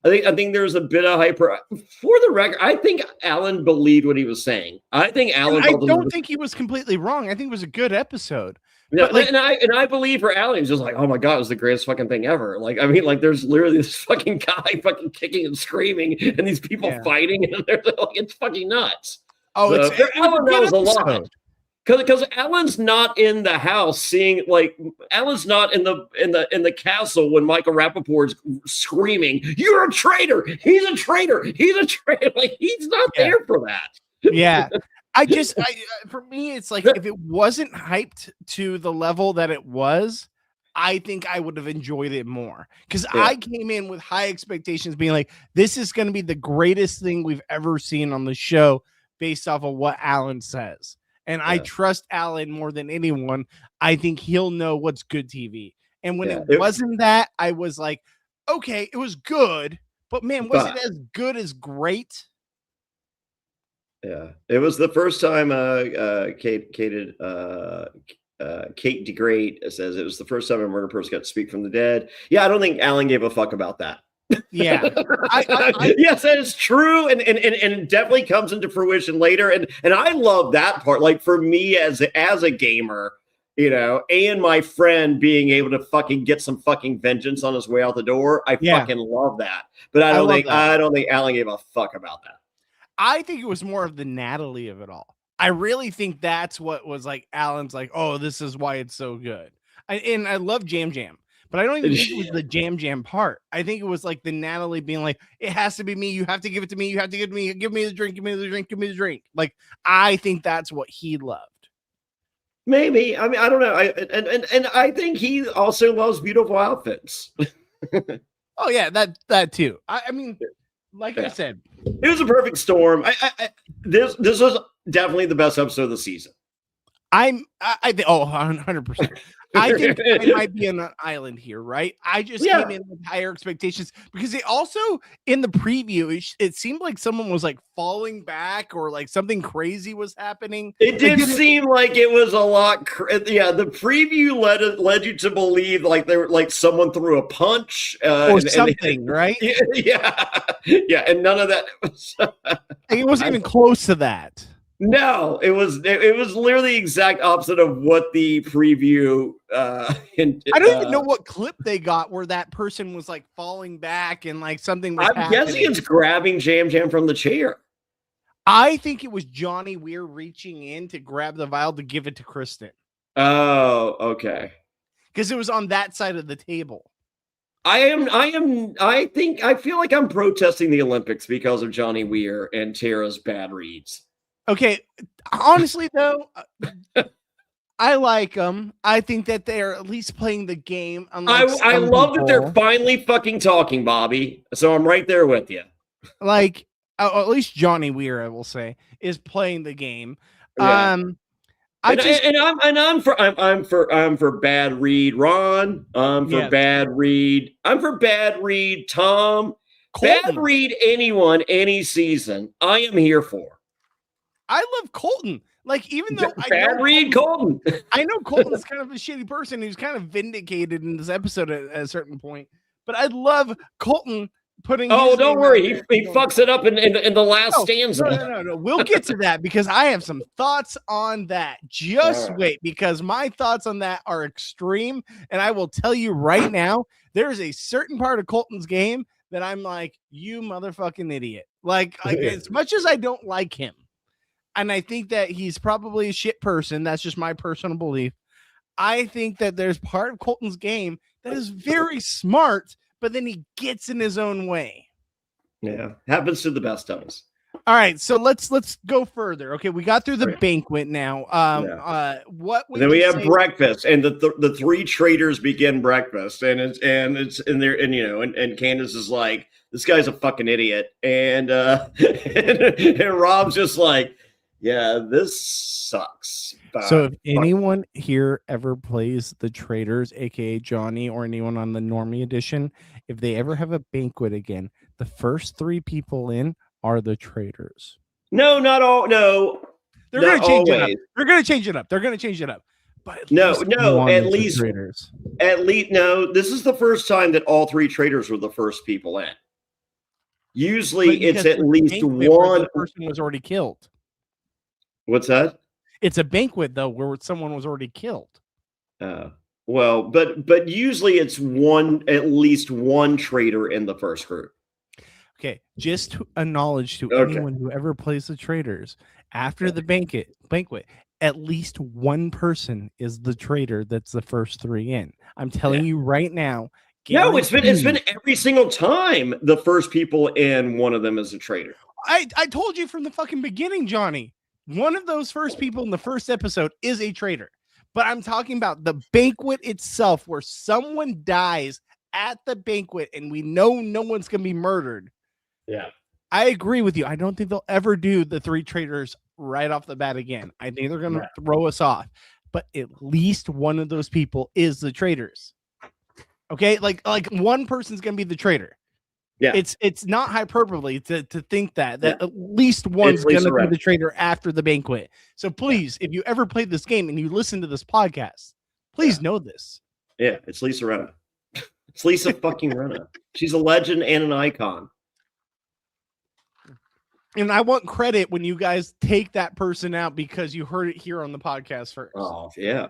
I think there's a bit of hyper. For the record, I think Alan believed what he was saying. I think Alan. I don't think he was completely wrong. I think it was a good episode. Yeah, but I believe for Alan, he's just like, oh my God, it was the greatest fucking thing ever. Like, I mean, like, there's literally this fucking guy fucking kicking and screaming, and these people fighting, and they're like, it's fucking nuts. Oh, so, Alan knows a lot. Because Alan's not in the house seeing, like, Alan's not in the castle when Michael Rappaport's screaming, "You're a traitor! He's a traitor! He's a traitor!" Like, he's not there for that. Yeah. For me, it's like if it wasn't hyped to the level that it was, I think I would have enjoyed it more. Because I came in with high expectations, being like, this is going to be the greatest thing we've ever seen on the show based off of what Alan says. And I trust Alan more than anyone. I think he'll know what's good TV. And when it wasn't that, I was like, okay, it was good, but man, was it as good as great? Yeah, it was the first time Kate DeGreat says it was the first time a murder person got to speak from the dead. Yeah, I don't think Alan gave a fuck about that. Yeah. Yes, that is true, and it definitely comes into fruition later. And I love that part. Like for me as a gamer, and my friend being able to fucking get some fucking vengeance on his way out the door. I fucking love that. But I don't think Alan gave a fuck about that. I think it was more of the Natalie of it all. I really think that's what was like Alan's like, oh, this is why it's so good. And I love Jam Jam, but I don't even think it was the Jam Jam part. I think it was like the Natalie being like, it has to be me. You have to give it to me. You have to give me the drink. Give me the drink. Give me the drink. Like, I think that's what he loved. Maybe. I mean, I don't know. And I think he also loves beautiful outfits. Oh yeah, that too. I mean, like I said, it was a perfect storm. This was definitely the best episode of the season. I think 100%. I think I might be on an island here, right? I just came in with higher expectations because they also in the preview it seemed like someone was like falling back or like something crazy was happening. It did seem like it was a lot. The preview led you to believe like they were like someone threw a punch or something, right? Yeah, and none of that. It wasn't even close to that. No, it was literally the exact opposite of what the preview. I don't even know what clip they got where that person was like falling back and like something was I'm guessing it's grabbing Jam Jam from the chair. I think it was Johnny Weir reaching in to grab the vial to give it to Kristen. Oh, okay. Because it was on that side of the table. I feel like I'm protesting the Olympics because of Johnny Weir and Tara's bad reads. Okay, honestly though, I like them. I think that they are at least playing the game. I love that they're finally fucking talking, Bobby. So I'm right there with you. Like, at least Johnny Weir, I will say, is playing the game. Yeah. I'm for bad read, Ron. Bad read. I'm for bad read, Tom. Colton. Bad read anyone, any season. I am here for. I love Colton. Like, even though bad read Colton. I know Colton's kind of a shitty person who's kind of vindicated in this episode at a certain point. But I love Colton putting. Oh, don't worry. He fucks it up in the last stanza. No. We'll get to that because I have some thoughts on that. Just wait, because my thoughts on that are extreme. And I will tell you right now, there is a certain part of Colton's game that I'm like, you motherfucking idiot. Like as much as I don't like him. And I think that he's probably a shit person. That's just my personal belief. I think that there's part of Colton's game that is very smart, but then he gets in his own way. Yeah, happens to the best of us. All right, so let's go further. Okay, we got through the banquet now. Then we have breakfast, and the three traitors begin breakfast, and Candace is like, "This guy's a fucking idiot," and Rob's just like, yeah, this sucks. So if anyone here ever plays the Traitors, aka Johnny, or anyone on the Normie edition, if they ever have a banquet again, the first three people in are the Traitors. No, not all. No, they're going to change it up. They're going to change it up. But at least Traitors. No. This is the first time that all three Traitors were the first people in. Usually, it's at least one person was already killed. What's that? It's a banquet though, where someone was already killed. Well, but usually it's at least one traitor in the first group. Okay, just a knowledge to anyone who ever plays the Traitors after the banquet, at least one person is the traitor. That's the first three in. I'm telling you right now. No, it's been every single time the first people in, one of them is a traitor. I told you from the fucking beginning, Johnny. One of those first people in the first episode is a traitor. But I'm talking about the banquet itself where someone dies at the banquet and we know no one's going to be murdered. Yeah. I agree with you. I don't think they'll ever do the three traitors right off the bat again. I think they're going to throw us off. But at least one of those people is the traitors. Okay? Like one person's going to be the traitor. Yeah, it's not hyperbole to think that at least one's going to be the traitor after the banquet. So please, if you ever played this game and you listen to this podcast, please know this. Yeah, it's Lisa Renna. It's Lisa fucking Rinna. She's a legend and an icon. And I want credit when you guys take that person out because you heard it here on the podcast first. Oh, yeah.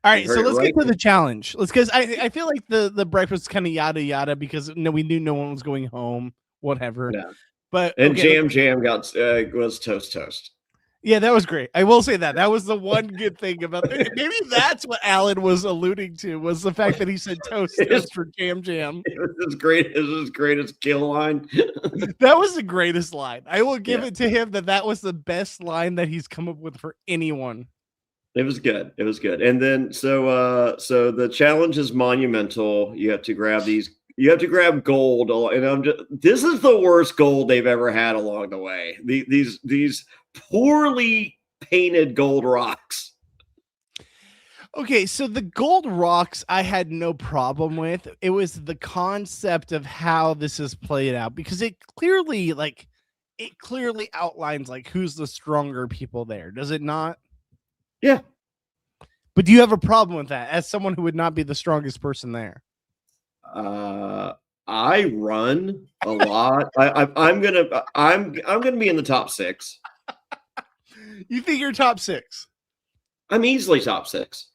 All right, so let's get to the challenge. Because I feel like the breakfast is kind of yada yada because we knew no one was going home, whatever. Yeah. But Jam was toast. Yeah, that was great. I will say that was the one good thing about it. Maybe that's what Alan was alluding to, was the fact that he said toast for Jam. It was his greatest kill line. That was the greatest line. I will give it to him that was the best line that he's come up with for anyone. It was good. And then so the challenge is monumental. You have to grab these. You have to grab gold, and this is the worst gold they've ever had along the way. These poorly painted gold rocks. Okay, so the gold rocks I had no problem with. It was the concept of how this is played out, because it clearly outlines like who's the stronger people there. Does it not? Yeah. But do you have a problem with that as someone who would not be the strongest person there? I run a lot. I'm gonna be in the top 6. You think you're top 6? I'm easily top 6.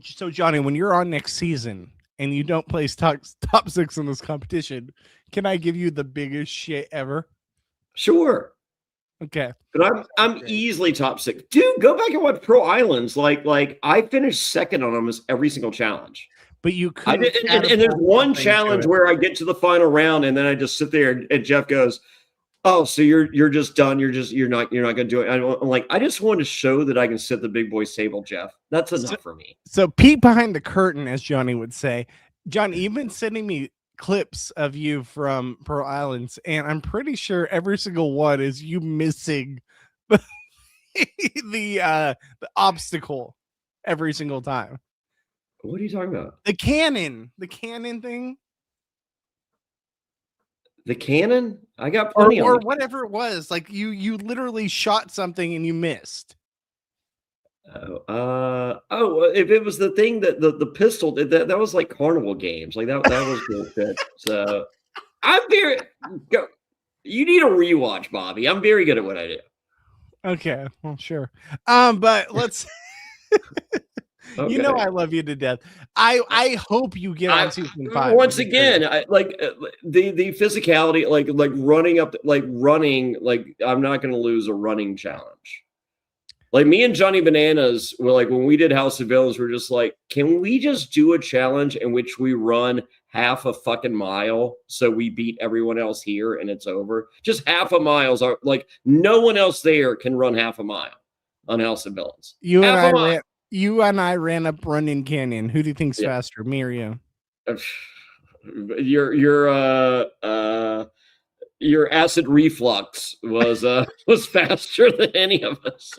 So Johnny, when you're on next season and you don't place top 6 in this competition, can I give you the biggest shit ever? Sure. Okay. But I'm easily top 6. Dude, go back and watch Pro Islands. Like I finished second on almost every single challenge. But you could. And there's one challenge where I get to the final round and then I just sit there and Jeff goes, "Oh, so you're just done. You're not going to do it." I'm like, I just wanted to show that I can sit the big boys table, Jeff. That's enough for me. So peek behind the curtain, as Johnny would say. Johnny, you've been sending me clips of you from Pearl Islands, and I'm pretty sure every single one is you missing the obstacle every single time. What are you talking about? The cannon thing. The cannon? I got plenty or whatever it was. Like you literally shot something and you missed. If it was the thing that the pistol, that was like carnival games. Like that was good. So you need a rewatch, Bobby. I'm very good at what I do. Okay, well, sure. But let's okay. You know I love you to death. I hope you get on season 5. Once again, the physicality, like running up, running, I'm not going to lose a running challenge. Like me and Johnny Bananas were like, when we did House of Villains, we're just like, can we just do a challenge in which we run half a fucking mile so we beat everyone else here and it's over? Just half a mile. Like no one else there can run half a mile on House of Villains. You and I ran up Running Canyon. Who do you think's faster, me or you? Your acid reflux was faster than any of us.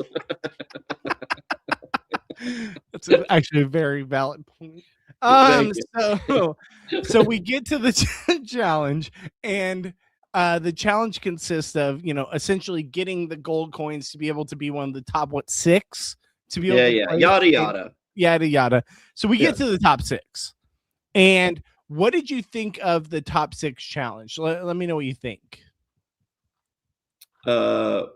That's actually a very valid point. So we get to the challenge, and the challenge consists of essentially getting the gold coins to be able to be one of the top 6 to be able to yada yada. So we get to the top 6, and what did you think of the top 6 challenge? Let me know what you think. Like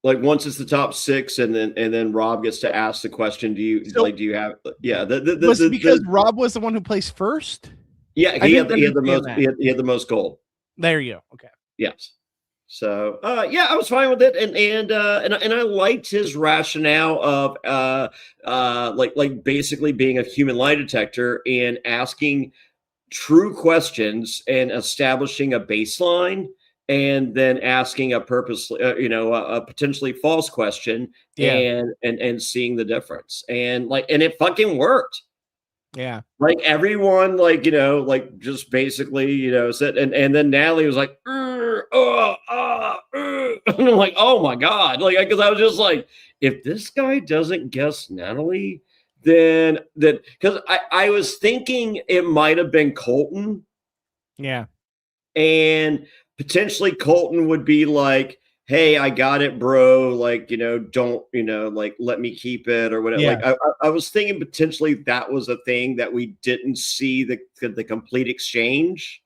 once it's the top 6, and then Rob gets to ask the question. Do you have? Yeah, because Rob was the one who placed first. Yeah, he had the most gold. There you go. Okay. Yes. So I was fine with it, and I liked his rationale of like basically being a human lie detector and asking true questions and establishing a baseline, and then asking a potentially false question, and seeing the difference, and it fucking worked. Yeah, like everyone, just basically, said, and then Natalie was like, and I'm like, oh my god, because I was just like, if this guy doesn't guess Natalie, then because I was thinking it might have been Colton, and potentially Colton would be like, hey, I got it, bro. Like, don't, like, let me keep it or whatever. Yeah. Like, I was thinking potentially that was a thing that we didn't see the complete exchange.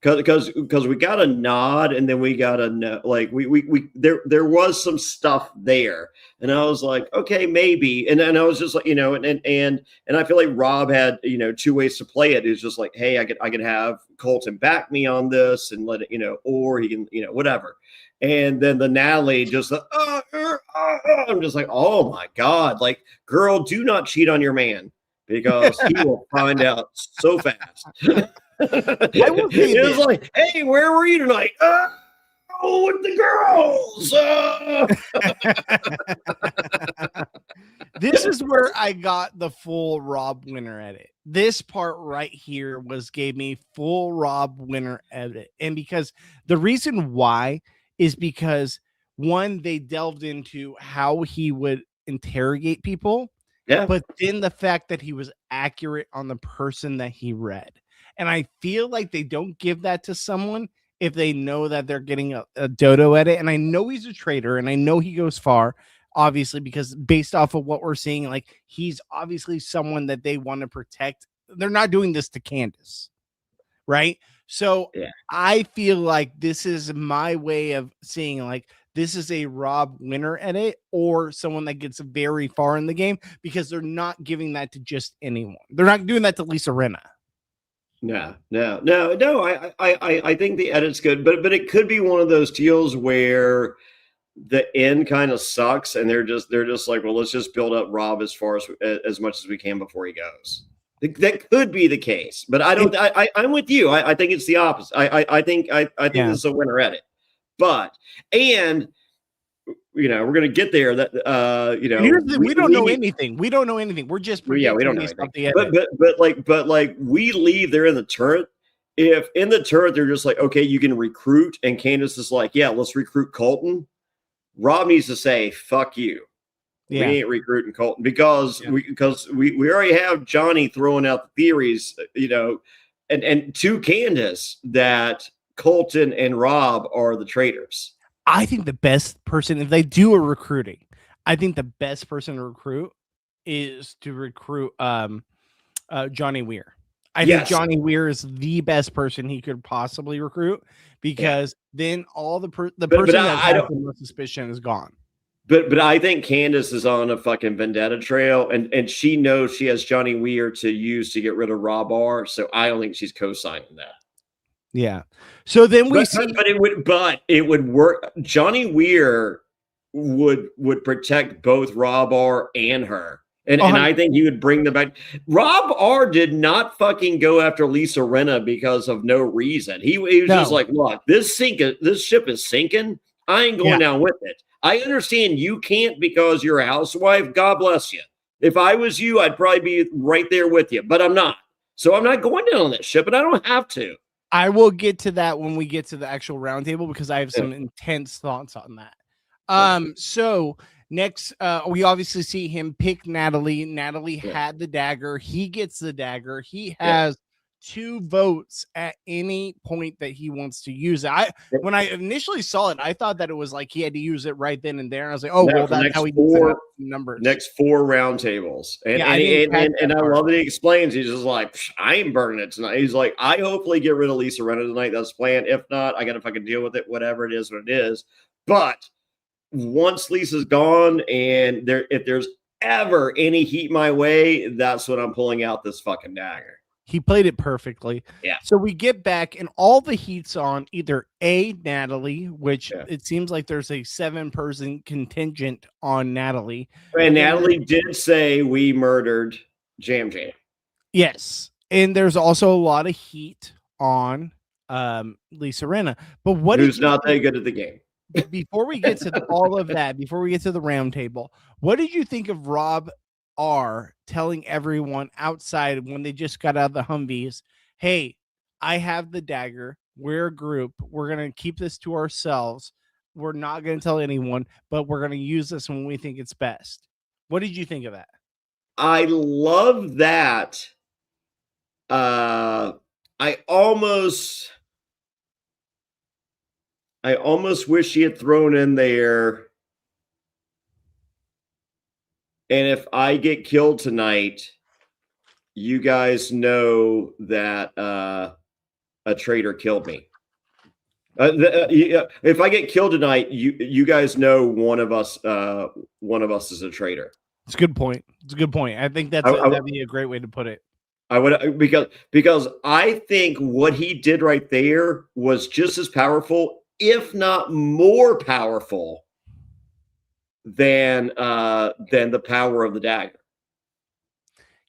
Because we got a nod and then we got a no, like we there was some stuff there, and I was like, okay, maybe, and then I was just like, and I feel like Rob had two ways to play it. It's just like, hey, I could have Colton back me on this and let it, or he can, whatever. And then the Natalie just I'm just like, oh my god, like, girl, do not cheat on your man because he will find out so fast. I will say It this. was like, hey, where were you tonight? Oh, with the girls. This is where I got the full Rob Winter edit. This part right here gave me full Rob Winter edit. And because the reason why is because, one, they delved into how he would interrogate people. Yeah. But then the fact that he was accurate on the person that he read. And I feel like they don't give that to someone if they know that they're getting a dodo edit. And I know he's a traitor and I know he goes far, obviously, because based off of what we're seeing, like, he's obviously someone that they want to protect. They're not doing this to Candace, right? So Yeah. I feel like this is my way of seeing, like, this is a Rob Winter edit or someone that gets very far in the game, because they're not giving that to just anyone. They're not doing that to Lisa Rinna. No. I think the edit's good, but it could be one of those deals where the end kind of sucks, and they're just like, well, let's just build up Rob as much as we can before he goes. That could be the case, but I don't. I'm with you. I think it's the opposite. I think this is a Winter edit, but we're gonna get there. That we don't know anything. We don't know anything. We're just predicting we don't know based off anything. the edit. But like we leave there in the turret. If in the turret they're just like, okay, you can recruit, and Candace is like, yeah, let's recruit Colton. Rob needs to say, fuck you. Yeah. We ain't recruiting Colton because we already have Jonny throwing out the theories, and to Candace that Colton and Rob are the traitors. I think the best person, if they do a recruiting, I think the best person to recruit is to recruit Jonny Weir. I think Jonny Weir is the best person he could possibly recruit, because then all the person that has the most suspicion is gone. But I think Candace is on a fucking vendetta trail, and she knows she has Jonny Weir to use to get rid of Rob R. So I don't think she's co-signing that. Yeah. So then but it would work. Jonny Weir would protect both Rob R and her. And I think he would bring them back. Rob R did not fucking go after Lisa Rinna because of no reason. He was just like, look, this ship is sinking. I ain't going down with it. I understand you can't because you're a housewife. God bless you. If I was you, I'd probably be right there with you, but I'm not. So I'm not going down on that ship, and I don't have to. I will get to that when we get to the actual roundtable, because I have some intense thoughts on that. So next, we obviously see him pick Natalie. Natalie had the dagger. He gets the dagger. He has 2 votes at any point that he wants to use it. When I initially saw it, I thought that it was like he had to use it right then and there. And I was like, oh, well, that's how he does numbers. Next 4 roundtables. And I love that he explains. He's just like, I ain't burning it tonight. He's like, I hopefully get rid of Lisa Rinna tonight. That's the plan. If not, I got to fucking deal with it. Whatever it is, what it is. But once Lisa's gone, and if there's ever any heat my way, that's when I'm pulling out this fucking dagger. He played it perfectly. Yeah. So we get back, and all the heat's on either Natalie, which it seems like there's a 7-person contingent on Natalie. And Natalie did say we murdered Jam Jam. Yes. And there's also a lot of heat on Lisa Rinna. But who's not that good at the game. Before we get to all of that, before we get to the round table, what did you think of Rob R telling everyone outside when they just got out of the Humvees, hey, I have the dagger. We're a group. We're going to keep this to ourselves. We're not going to tell anyone, but we're going to use this when we think it's best. What did you think of that? I love that. I almost I almost wish he had thrown in there. And if I get killed tonight, you guys know that a traitor killed me. If I get killed tonight, you guys know one of us is a traitor. It's a good point. It's a good point. I think that'd be a great way to put it. I would because I think what he did right there was just as powerful, if not more powerful, than the power of the dagger.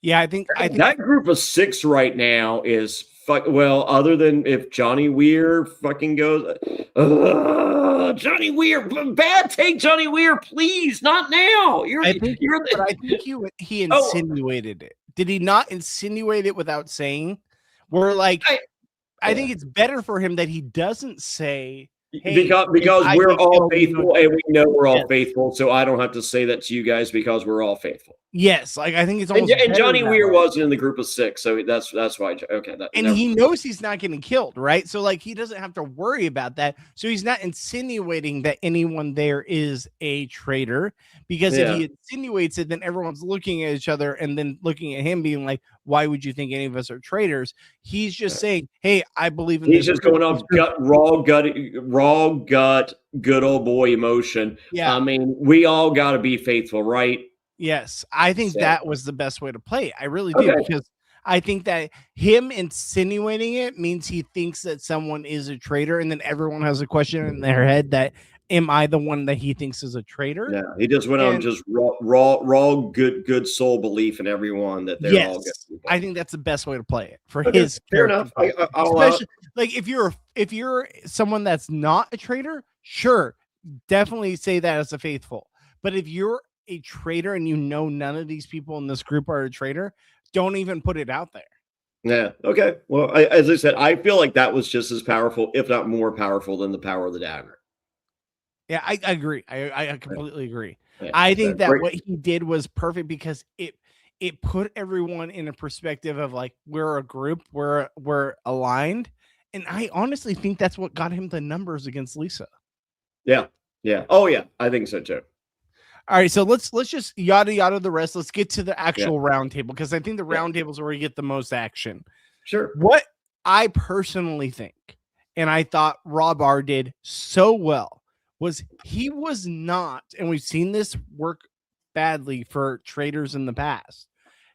Yeah, I think that group of 6 right now is well, other than if Johnny Weir fucking goes, Johnny Weir, bad take, Johnny Weir, please, not now. I think he insinuated it. Did he not insinuate it without saying? We're like, I think it's better for him that he doesn't say. Hey, because we're all faithful and we know we're all faithful, so I don't have to say that to you guys because we're all faithful. Yes, like I think it's almost. And Johnny Weir wasn't in the group of 6, so that's why. Okay, he knows he's not getting killed, right? So like he doesn't have to worry about that. So he's not insinuating that anyone there is a traitor, because if he insinuates it, then everyone's looking at each other and then looking at him, being like, "Why would you think any of us are traitors?" He's just saying, "Hey, I believe in." He's just going off raw gut, good old boy emotion. Yeah, I mean, we all got to be faithful, right? Yes, I think that was the best way to play it. I really do, because I think that him insinuating it means he thinks that someone is a traitor, and then everyone has a question in their head that, am I the one that he thinks is a traitor? Yeah, he just went on just raw good soul belief in everyone that they're all good people. I think that's the best way to play it for his fair enough. Especially like if you're someone that's not a traitor, sure, definitely say that as a faithful. But if you're a traitor and you know none of these people in this group are a traitor, don't even put it out there. Yeah. Okay. Well, as I said, I feel like that was just as powerful, if not more powerful, than the power of the dagger. Yeah, I agree. I completely agree. Yeah, I think that what he did was perfect, because it put everyone in a perspective of like, we're a group, we're aligned, and I honestly think that's what got him the numbers against Lisa. Yeah. Yeah. Oh yeah, I think so too. All right, so let's just yada the rest. Let's get to the actual round table, because I think the round table is where you get the most action. Sure. What I personally think, and I thought Rob R did so well, was he was not, and we've seen this work badly for traitors in the past,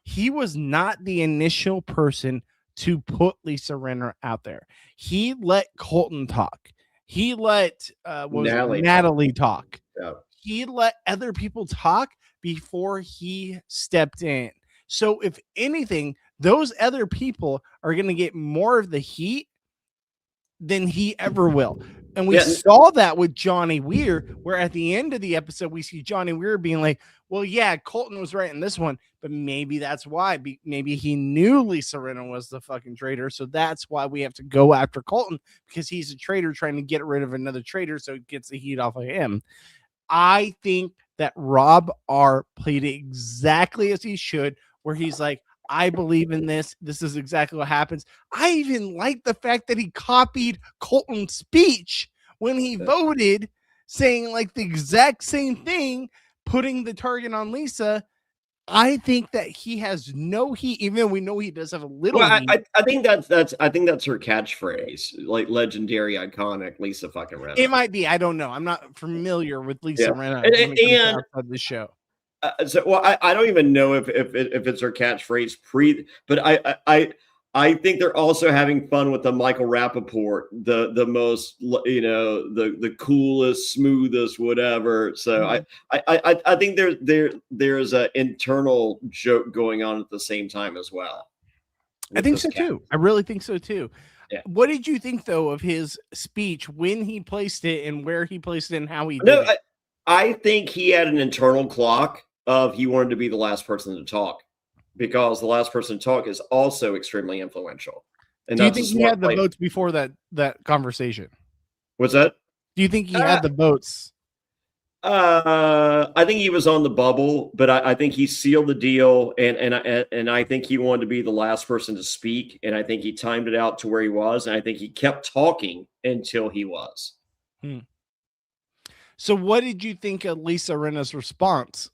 he was not the initial person to put Lisa Rinna out there. He let Colton talk. He let Natalie talk. Yeah. He let other people talk before he stepped in. So if anything, those other people are going to get more of the heat than he ever will. And we saw that with Johnny Weir, where at the end of the episode, we see Johnny Weir being like, well, yeah, Colton was right in this one, but maybe that's why. Maybe he knew Lisa Rinna was the fucking traitor, so that's why we have to go after Colton, because he's a traitor trying to get rid of another traitor, so it gets the heat off of him. I think that Rob R played it exactly as he should, where he's like, I believe in this. This is exactly what happens. I even like the fact that he copied Colton's speech when he voted, saying like the exact same thing, putting the target on Lisa. I think that he has no heat, even though we know he does have a little heat. I think that's her catchphrase, like legendary, iconic Lisa fucking Rinna. It might be. I don't know. I'm not familiar with Lisa Rinna and outside the show. I don't even know if it's her catchphrase but I think they're also having fun with the Michael Rappaport, the most, the coolest, smoothest, whatever. So I think there's an internal joke going on at the same time as well. I think so too. I really think so too. Yeah. What did you think though of his speech when he placed it and where he placed it and how he did it? I think he had an internal clock of he wanted to be the last person to talk, because the last person to talk is also extremely influential. And do you think he had the votes before that conversation? What's that? Do you think he had the votes? I think he was on the bubble, but I think he sealed the deal, and I think he wanted to be the last person to speak, and I think he timed it out to where he was, and I think he kept talking until he was. So what did you think of Lisa Rinna's response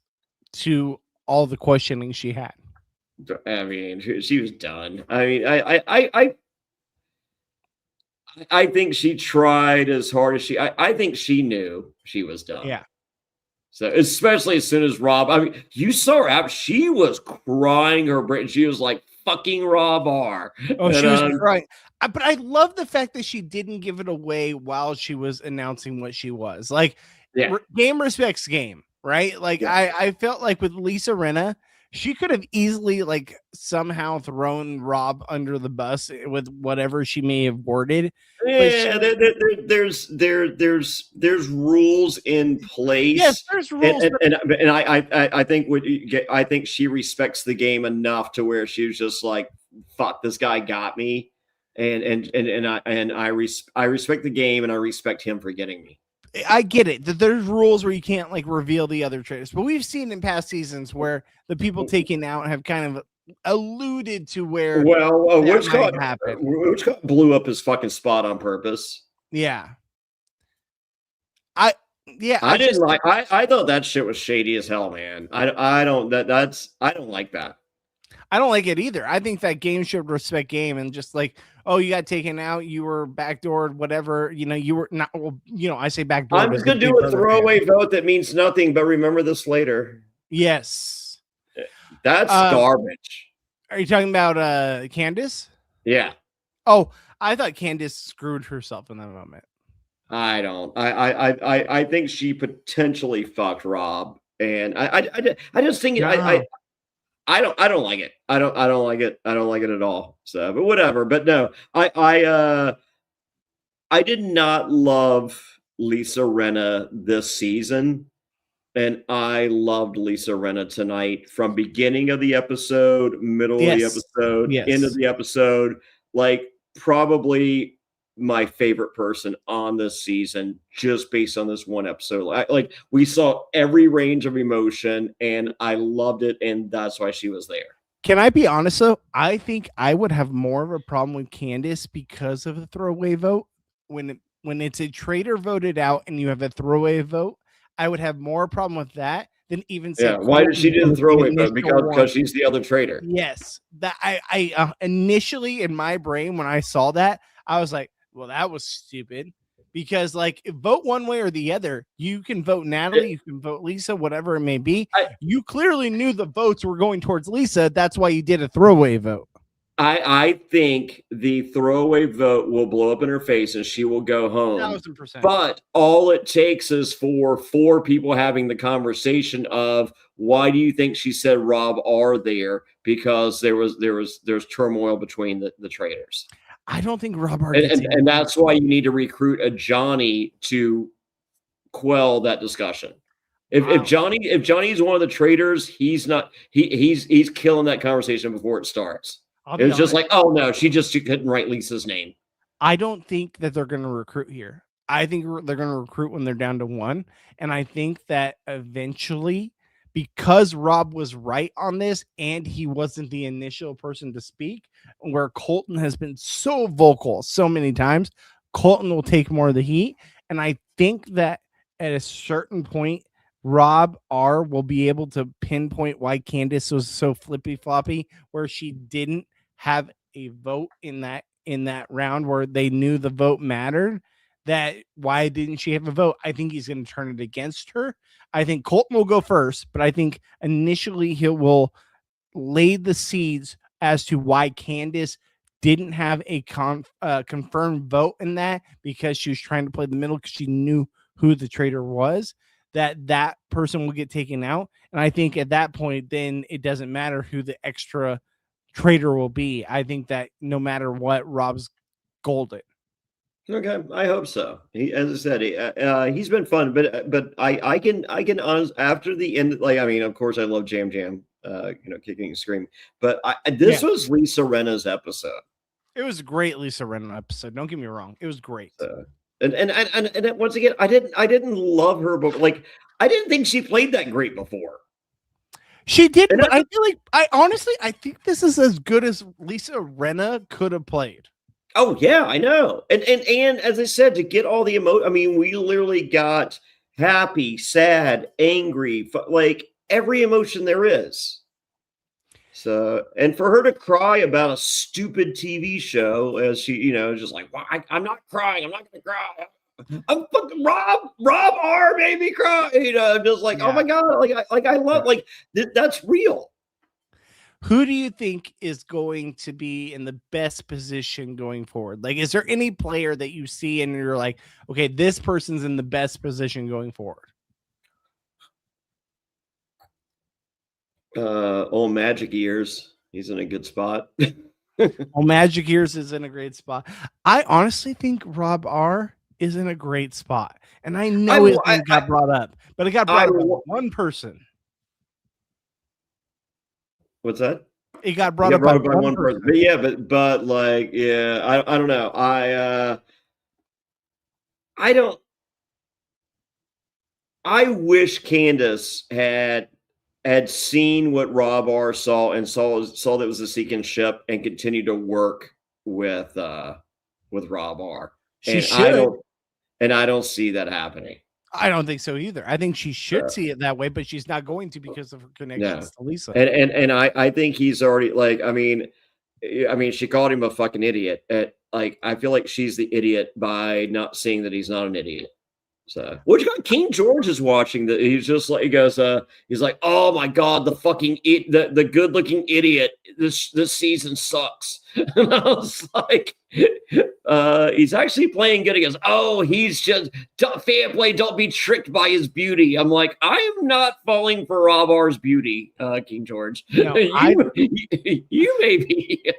to all the questioning she had? I mean, she was done. I mean, I think she tried as hard as I think she knew she was done. Yeah. So especially as soon as Rob, I mean, you saw her out. She was crying her brain. She was like, "Fucking Rob R." Oh, she was crying. But I love the fact that she didn't give it away while she was announcing what she was. Like, game respects game, right? Like, I felt like with Lisa Rinna, she could have easily like somehow thrown Rob under the bus with whatever she may have worded. Yeah, there's rules in place. Yes, there's rules, and I think she respects the game enough to where she was just like, "Fuck, this guy got me," and I respect the game and I respect him for getting me. I get it that there's rules where you can't like reveal the other traitors, but we've seen in past seasons where the people taken out have kind of alluded to where which blew up his fucking spot on purpose. Yeah. I thought that shit was shady as hell, man. I don't like that. I don't like it either. I think that game should respect game and just like, oh, you got taken out, you were backdoored, whatever. You know, you were not. Well, you know, I say backdoored. I'm just gonna do a throwaway vote that means nothing, but remember this later. Yes, that's garbage. Are you talking about Candace? Yeah. Oh, I thought Candace screwed herself in that moment. I don't. I think she potentially fucked Rob, and I just think I don't like it. I don't like it. I don't like it at all. So, but whatever. But no, I did not love Lisa Rinna this season, and I loved Lisa Rinna tonight from beginning of the episode, middle of the episode, end of the episode. Like probably my favorite person on this season, just based on this one episode. Like we saw every range of emotion, and I loved it, and that's why she was there. Can I be honest though? I think I would have more of a problem with Candace because of the throwaway vote. When it's a traitor voted out and you have a throwaway vote, I would have more problem with that than even say. Yeah, why did she do the throwaway vote? Because she's the other traitor. Yes, that I initially in my brain when I saw that, I was like, well, that was stupid, because like vote one way or the other. You can vote Natalie, you can vote Lisa, whatever it may be. You clearly knew the votes were going towards Lisa. That's why you did a throwaway vote. I think the throwaway vote will blow up in her face and she will go home. 1000%. But all it takes is for 4 people having the conversation of, why do you think she said Rob R there? Because there's turmoil between the traitors. I don't think Rob R. And that's why you need to recruit a Jonny to quell that discussion. If Johnny's one of the traitors, he's killing that conversation before it starts. It's just like, oh no, she couldn't write Lisa's name. I don't think that they're going to recruit here. I think they're going to recruit when they're down to 1. And I think that eventually, because Rob was right on this and he wasn't the initial person to speak, where Colton has been so vocal so many times, Colton will take more of the heat. And I think that at a certain point, Rob R will be able to pinpoint why Candace was so flippy floppy, where she didn't have a vote in that round where they knew the vote mattered. That why didn't she have a vote? I think he's going to turn it against her. I think Colton will go first, but I think initially he will lay the seeds as to why Candace didn't have a confirmed vote in that, because she was trying to play the middle because she knew who the traitor was. That person will get taken out. And I think at that point, then it doesn't matter who the extra traitor will be. I think that no matter what, Rob's golden. Okay, I hope so. As I said, he's been fun, but I can honest after the end. Like, I mean, of course, I love Jam, kicking and screaming. But this was Lisa Rinna's episode. It was a great Lisa Rinna episode. Don't get me wrong, it was great. And once again, I didn't love her, but like I didn't think she played that great before. She did, but I feel like I think this is as good as Lisa Rinna could have played. Oh yeah, I know. And as I said, to get all the emotion, I mean, we literally got happy, sad, angry, like every emotion there is. So, and for her to cry about a stupid TV show, as she, just like, well, I'm not crying. I'm not going to cry. I'm fucking Rob R made me cry. Just like, oh my god, I love, that's real. Who do you think is going to be in the best position going forward? Like, is there any player that you see and you're like, okay, this person's in the best position going forward? Old Magic Ears, he's in a good spot. Well, Magic Ears is in a great spot. I honestly think Rob R is in a great spot, and I know his name got brought up, but it got brought up by one person. What's that? It got brought up by one person. But yeah, but like, yeah, I don't know. I don't. I wish Candace had seen what Rob R saw and saw that it was a sinking ship and continued to work with Rob R. She should. I don't see that happening. I don't think so either. I think she should see it that way, but she's not going to because of her connections to Lisa. And I think he's already, like, I mean, she called him a fucking idiot. Like, I feel like she's the idiot by not seeing that he's not an idiot. So, what you got? King George is watching that. He's just like, he goes, he's like, oh my god, the fucking the good looking idiot. This season sucks. And I was like, he's actually playing good. He goes, oh, he's just Fairplay. Don't be tricked by his beauty. I'm like, I am not falling for Rob R's beauty, King George. No, you may be.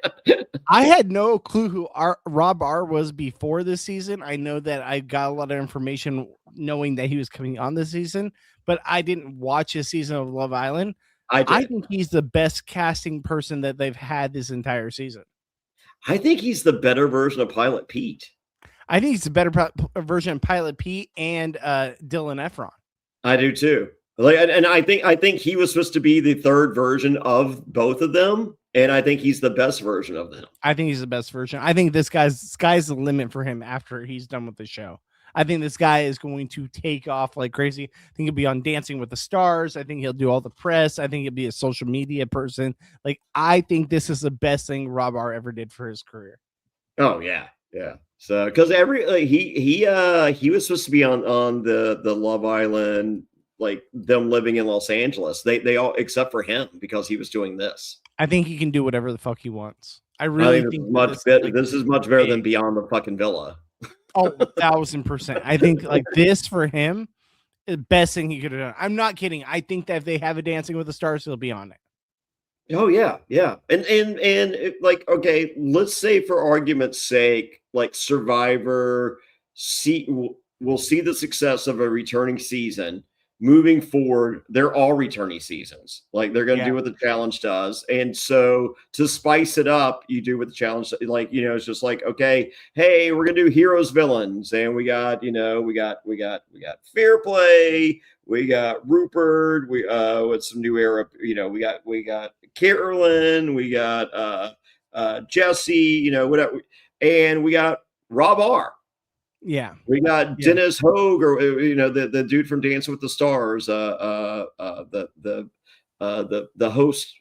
I had no clue who Rob R was before this season. I know that I got a lot of information knowing that he was coming on this season, but I didn't watch a season of Love Island. I think he's the best casting person that they've had this entire season. I think he's the better version of Pilot Pete. I think he's the better version of Pilot Pete and Dylan Efron. I do too. Like, and I think he was supposed to be the third version of both of them, and I think he's the best version of them. I think he's the best version. I think sky's the limit for him after he's done with the show. I think this guy is going to take off like crazy. I think he'll be on Dancing with the Stars. I think he'll do all the press. I think he'll be a social media person. Like, I think this is the best thing Rob R ever did for his career. Oh yeah. Yeah. So, because he was supposed to be on the Love Island, like them living in Los Angeles. They all, except for him, because he was doing this. I think he can do whatever the fuck he wants. I really think this is much better than Beyond the fucking Villa. Oh, 1,000%. I think like this for him, the best thing he could have done. I'm not kidding. I think that if they have a Dancing with the Stars, he'll be on it. Oh yeah, yeah. And like, okay, let's say for argument's sake, like Survivor will see the success of a returning season. Moving forward, they're all returning seasons. Like, they're going to do what the challenge does. And so to spice it up, you do what the challenge, like, it's just like, okay, hey, we're going to do heroes, villains. And we got Fairplay, we got Rupert, with some new era, we got Carolyn, we got Jesse, whatever. And we got Rob R. Yeah, we got Dennis Hogue, or the dude from Dancing with the Stars, the host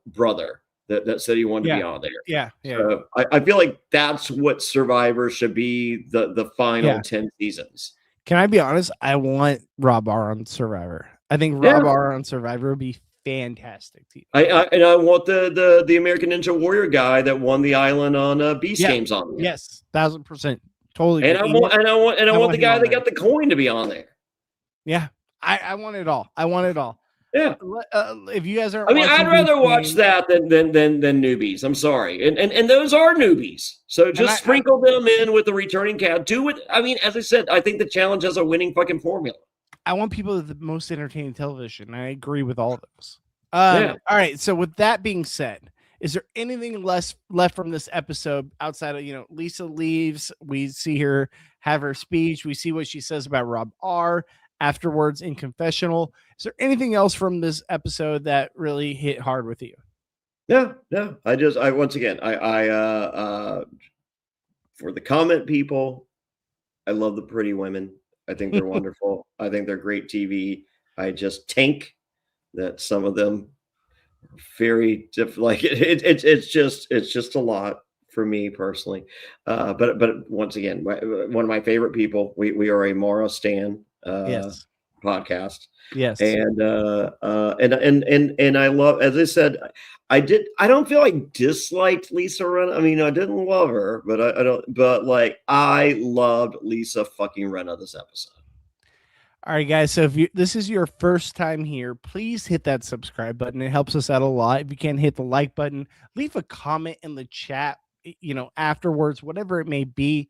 brother that said he wanted to be on there. Yeah. So I feel like that's what Survivor should be, the final 10 seasons. Can I be honest? I want Rob R on Survivor. I think Rob R on Survivor would be fantastic. I want the American Ninja Warrior guy that won the island on Beast Games on there. Yes, 1,000%. Totally. And I want the guy that got the coin to be on there. Yeah. I want it all. I want it all. Yeah. If you guys are, I'd rather watch that than newbies. I'm sorry. And those are newbies. So just sprinkle them in with the returning cat. Do it. I mean, as I said, I think the challenge has a winning fucking formula. I want people with the most entertaining television. I agree with all of those. All right. So with that being said, is there anything left from this episode outside of, Lisa leaves, we see her have her speech, we see what she says about Rob R afterwards in confessional. Is there anything else from this episode that really hit hard with you? No. Once again, For the comment people, I love the pretty women. I think they're wonderful. I think they're great TV. I just think that some of them are very like it's just a lot for me personally. But once again, one of my favorite people. We are a Mara Stan Yes. podcast. Yes. And I love, as I said, I don't feel I disliked Lisa Rinna. I mean, I didn't love her, but I don't, but like I loved Lisa fucking Rinna this episode. All right, guys. So if this is your first time here, please hit that subscribe button. It helps us out a lot. If you can't hit the like button, leave a comment in the chat, afterwards, whatever it may be.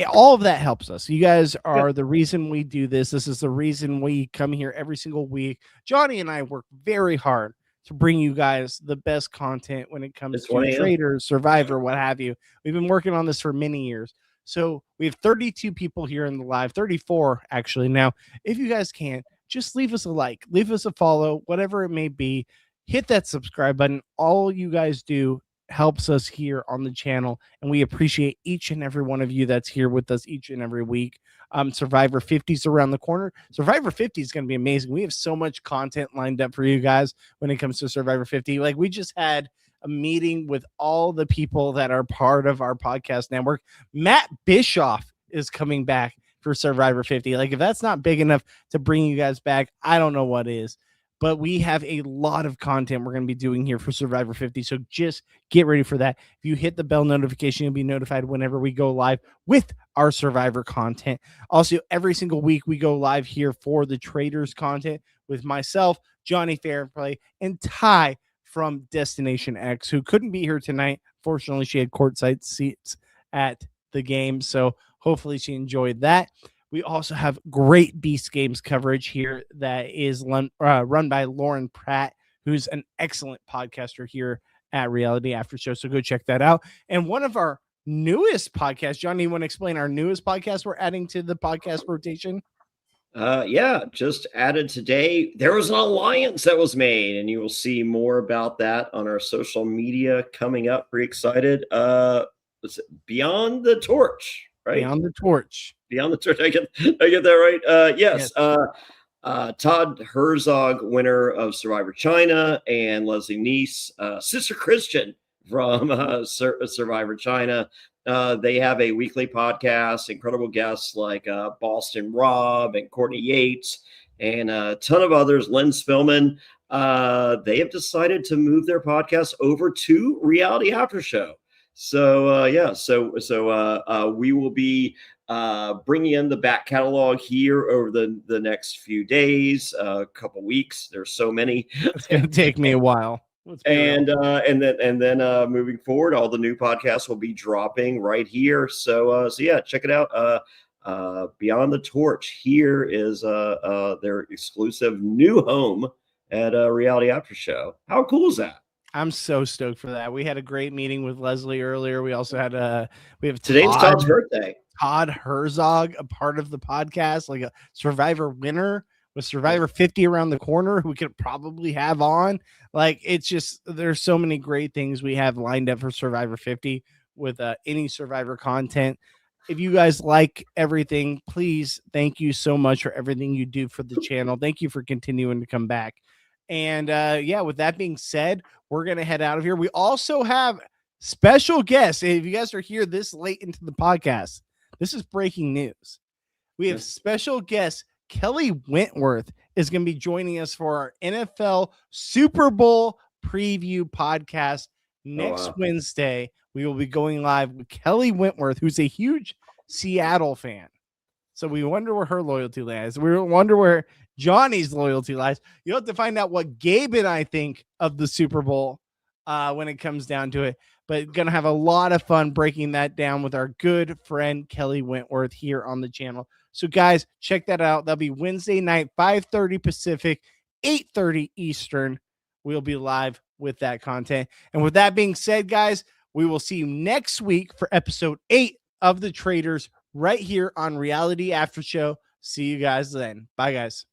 All of that helps us. You guys are the reason we do this. This is the reason we come here every single week. Johnny and I work very hard to bring you guys the best content when it comes to Traitors, Survivor, what have you. We've been working on this for many years. So we have 32 people here in the live, 34 actually. Now, if you guys can, just leave us a like, leave us a follow, whatever it may be. Hit that subscribe button. All you guys do helps us here on the channel, and we appreciate each and every one of you that's here with us each and every week. Survivor 50 is around the corner. Survivor 50 is going to be amazing. We have so much content lined up for you guys when it comes to Survivor 50. Like, we just had a meeting with all the people that are part of our podcast network. Matt Bischoff is coming back for Survivor 50. Like, if that's not big enough to bring you guys back, I don't know what is. But we have a lot of content we're going to be doing here for Survivor 50. So just get ready for that. If you hit the bell notification, you'll be notified whenever we go live with our Survivor content. Also, every single week we go live here for the Traitors content with myself, Jonny Fairplay, and Ty from Destination X, who couldn't be here tonight. Fortunately, she had courtside seats at the game. So hopefully she enjoyed that. We also have great Beast Games coverage here that is run by Lauren Pratt, who's an excellent podcaster here at Reality After Show. So go check that out. And one of our newest podcasts, Johnny, you want to explain our newest podcast we're adding to the podcast rotation? Yeah, just added today. There was an alliance that was made, and you will see more about that on our social media coming up. Pretty excited. Beyond the Torch. Right? Beyond the Torch. Beyond the Torch. I get that right. Yes. Todd Herzog, winner of Survivor China, and Leslie Neese, Sister Christian from Survivor China. They have a weekly podcast, incredible guests like Boston Rob and Courtney Yates and a ton of others, Lynn Spillman. They have decided to move their podcast over to Reality After Show. So we will be bringing in the back catalog here over the next few days, a couple weeks. There's so many. It's going to take me a while. And then moving forward, all the new podcasts will be dropping right here. So yeah, check it out. Beyond the Torch here is their exclusive new home at Reality After Show. How cool is that? I'm so stoked for that. We had a great meeting with Leslie earlier. We also had today's Todd's birthday. Todd Herzog, a part of the podcast, like a Survivor winner with Survivor 50 around the corner, who we could probably have on. Like, it's just, there's so many great things we have lined up for Survivor 50 with any Survivor content. If you guys like everything, please, thank you so much for everything you do for the channel. Thank you for continuing to come back. And yeah, with that being said, we're going to head out of here. We also have special guests. If you guys are here this late into the podcast, this is breaking news. We have special guest Kelly Wentworth is going to be joining us for our NFL Super Bowl preview podcast next Wednesday. We will be going live with Kelly Wentworth, who's a huge Seattle fan. So we wonder where her loyalty lies. We wonder where Johnny's loyalty lies. You'll have to find out what Gabe and I think of the Super Bowl when it comes down to it. But going to have a lot of fun breaking that down with our good friend Kelly Wentworth here on the channel. So guys, check that out. That'll be Wednesday night, 5:30 Pacific, 8:30 Eastern. We'll be live with that content. And with that being said, guys, we will see you next week for episode 8 of the Traitors right here on Reality After Show. See you guys then. Bye, guys.